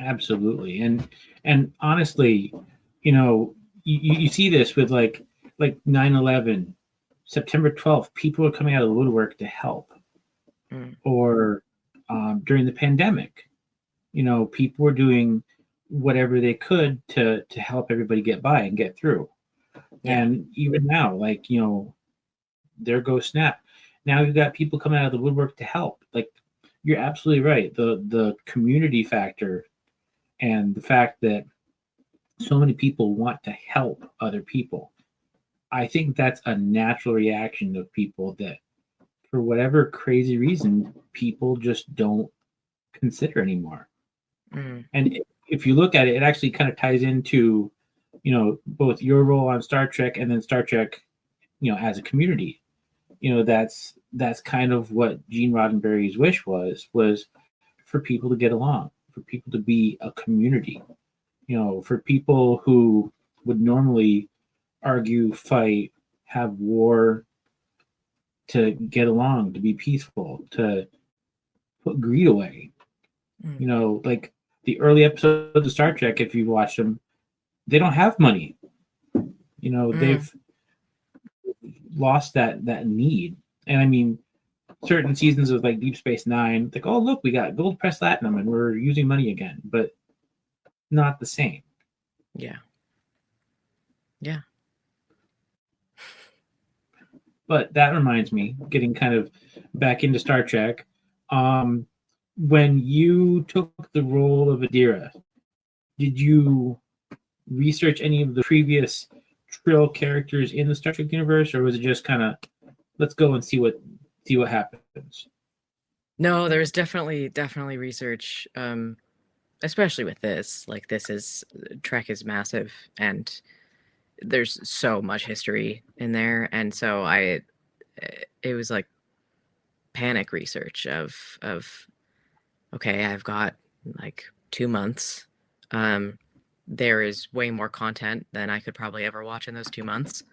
Absolutely. And honestly, you know, you see this with like 9/11, September 12th, people are coming out of the woodwork to help. Or during the pandemic, you know, people were doing whatever they could to help everybody get by and get through. Yeah. And even now, like, you know, there goes Snap. Now you've got people coming out of the woodwork to help. Like, you're absolutely right. The community factor and the fact that so many people want to help other people, I think that's a natural reaction of people that, for whatever crazy reason, people just don't consider anymore. And if you look at it, it actually kind of ties into, you know, both your role on Star Trek and then Star Trek, you know, as a community. You know, that's kind of what Gene Roddenberry's wish was for people to get along, for people to be a community. You know, for people who would normally argue, fight, have war, to get along, to be peaceful, to put greed away. You know, like the early episodes of Star Trek, if you watch them, they don't have money. You know, they've lost that need. And I mean, certain seasons of like Deep Space Nine, like, oh look, we got gold press platinum and we're using money again, but not the same. Yeah. But that reminds me, getting kind of back into Star Trek, when you took the role of Adira, did you research any of the previous Trill characters in the Star Trek universe, or was it just kind of, let's go and see what happens? No, there's definitely research, especially with this. Like, Trek is massive, and there's so much history in there, and so it was like panic research of okay, I've got like 2 months. There is way more content than I could probably ever watch in those 2 months.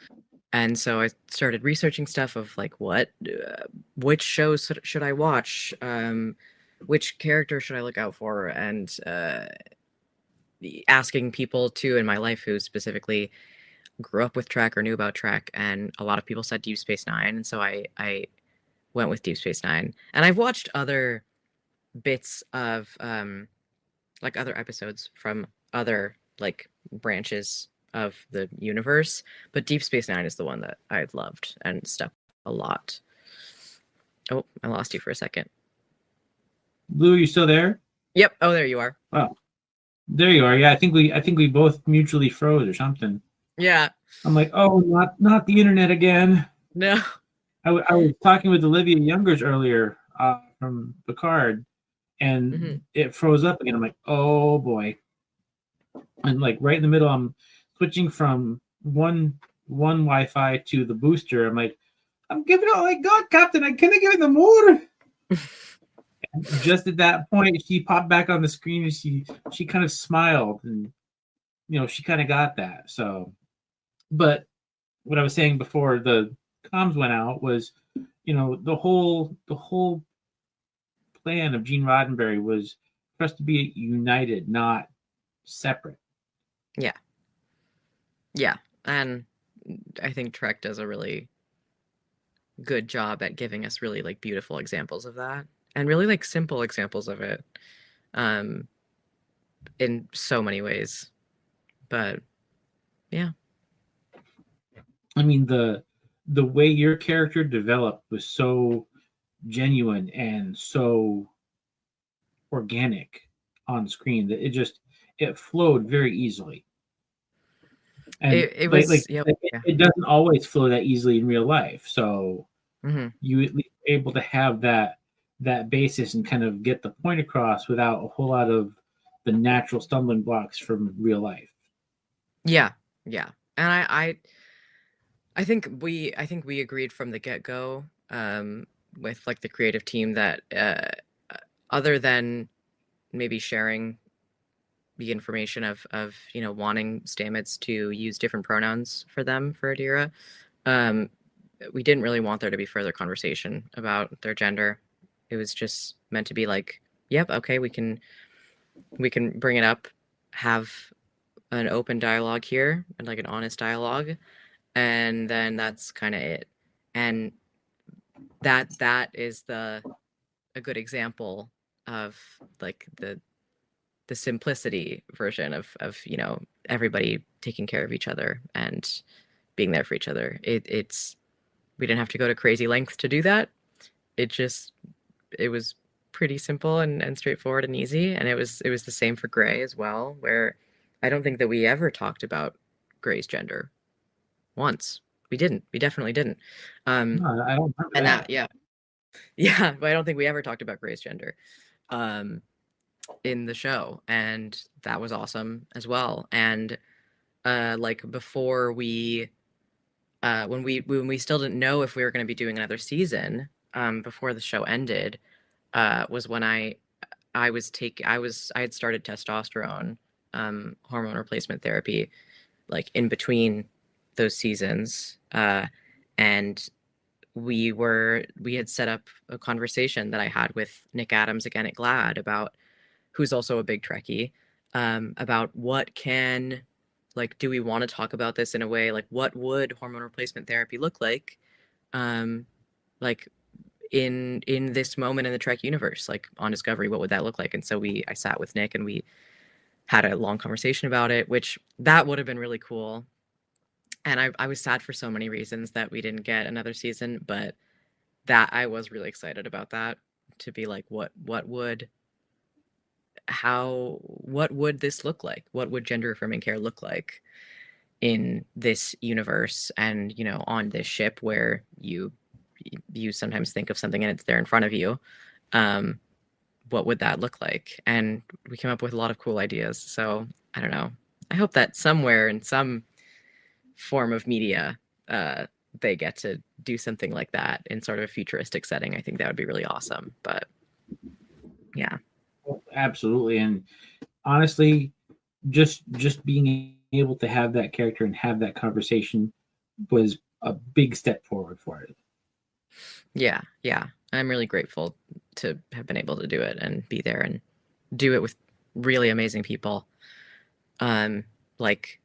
And so I started researching stuff of like, which shows should I watch? Which character should I look out for? And asking people too in my life who specifically grew up with Trek or knew about Trek. And a lot of people said Deep Space Nine. And so I went with Deep Space Nine. And I've watched other bits of like other episodes from other like branches of the universe, but Deep Space Nine is the one that I loved and stuck a lot. Oh, I lost you for a second. Lou, you still there? Yep. Oh, there you are. Oh, there you are. Yeah, I think we both mutually froze or something. Yeah. I'm like, oh, not the internet again. No. I was talking with Olivia Youngers earlier from Picard, and it froze up again. I'm like, oh boy. And like right in the middle, I'm switching from one Wi-Fi to the booster. I'm like, I'm giving it all I got, Captain. I couldn't give it the more. Just at that point, she popped back on the screen and she kind of smiled, and she kind of got that. So, but what I was saying before the comms went out was, the whole plan of Gene Roddenberry was for us to be united, not separate. Yeah. Yeah. And I think Trek does a really good job at giving us really like beautiful examples of that, and really like simple examples of it, in so many ways. But yeah. I mean, the way your character developed was so genuine and so organic on screen that it flowed very easily. And it was yeah. It doesn't always flow that easily in real life. So you at least able to have that basis and kind of get the point across without a whole lot of the natural stumbling blocks from real life. Yeah. And I think we agreed from the get-go, with like the creative team, that other than maybe sharing the information of wanting Stamets to use different pronouns for them for Adira, we didn't really want there to be further conversation about their gender. It was just meant to be like, yep, okay, we can bring it up, have an open dialogue here, and like an honest dialogue, and then that's kind of it. And that is a good example of like the simplicity version of everybody taking care of each other and being there for each other. It's we didn't have to go to crazy lengths to do that. It was pretty simple and straightforward and easy. And it was the same for Gray as well, where I don't think that we ever talked about Gray's gender once. We definitely didn't. No, I don't remember and that. Yeah, but I don't think we ever talked about Gray's gender in the show, and that was awesome as well. And like before when we still didn't know if we were going to be doing another season, before the show ended, was when I had started testosterone hormone replacement therapy, like in between those seasons, and we had set up a conversation that I had with Nick Adams again at GLAAD, about who's also a big Trekkie, about what can, like, do we want to talk about this in a way, like what would hormone replacement therapy look like, like in this moment in the Trek universe, like on Discovery, what would that look like? And so I sat with Nick and we had a long conversation about it, which that would have been really cool. And I was sad for so many reasons that we didn't get another season, but that I was really excited about that, to be like, what would this look like? What would gender affirming care look like in this universe, and on this ship where you sometimes think of something and it's there in front of you? What would that look like? And we came up with a lot of cool ideas. So I don't know. I hope that somewhere in some form of media, they get to do something like that in sort of a futuristic setting. I think that would be really awesome. But yeah. Absolutely. And honestly, just being able to have that character and have that conversation was a big step forward for it. Yeah. I'm really grateful to have been able to do it and be there and do it with really amazing people, like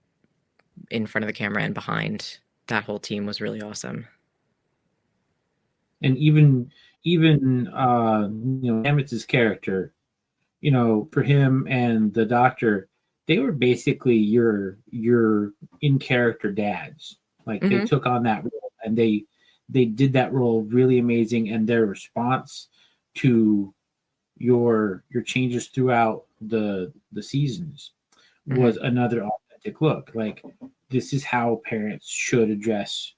in front of the camera and behind. That whole team was really awesome. And even Ammit's character, for him and the Doctor, they were basically your in character dads. Like they took on that role and they did that role really amazing, and their response to your changes throughout the seasons was another authentic look. Like, this is how parents should address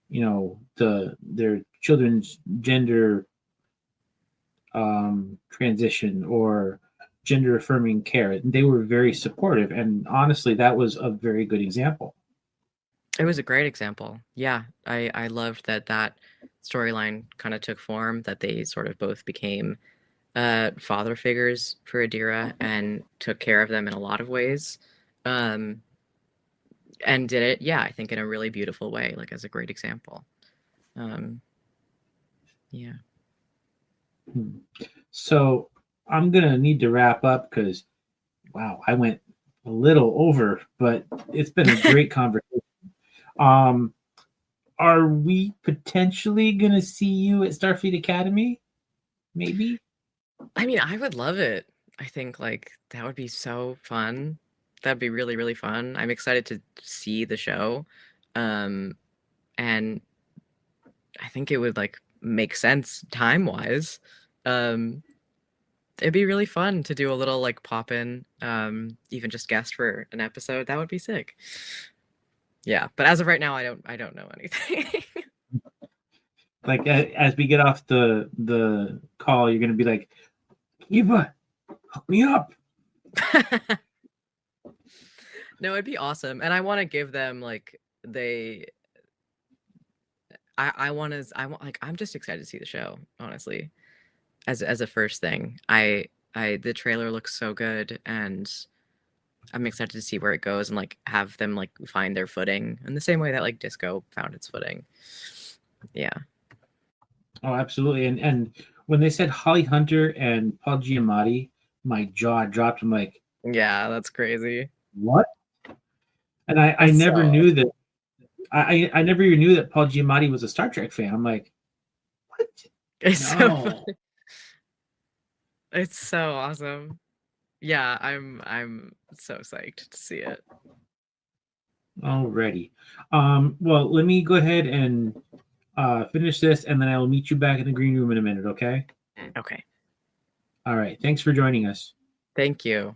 their children's gender transition, or gender affirming care. They were very supportive, and honestly, that was a very good example. It was a great example. Yeah, I loved that storyline kind of took form, that they sort of both became father figures for Adira and took care of them in a lot of ways. And did it, yeah, I think in a really beautiful way, like as a great example. Yeah. So I'm gonna need to wrap up because, wow, I went a little over, but it's been a great conversation. Are we potentially gonna see you at Starfleet Academy? Maybe. I mean, I would love it. I think like that would be so fun. That'd be really, really fun. I'm excited to see the show. And I think it would like make sense time-wise. It'd be really fun to do a little like pop in, even just guest for an episode. That would be sick. Yeah, but as of right now, I don't know anything. Like as we get off the call, you're gonna be like, Eva, hook me up. No, it'd be awesome, and I want to give them like I want like I'm just excited to see the show, honestly. As a first thing, the trailer looks so good, and I'm excited to see where it goes and like have them like find their footing in the same way that like disco found its footing. Yeah. Oh, absolutely. And when they said Holly Hunter and Paul Giamatti, my jaw dropped. I'm like, Yeah, that's crazy. what? And I never knew that. I never even knew that Paul Giamatti was a Star Trek fan. I'm like, what? It's so No. funny. It's so awesome. Yeah, I'm so psyched to see it. Alrighty. Well, let me go ahead and finish this, and then I will meet you back in the green room in a minute, okay? Okay. All right. Thanks for joining us. Thank you.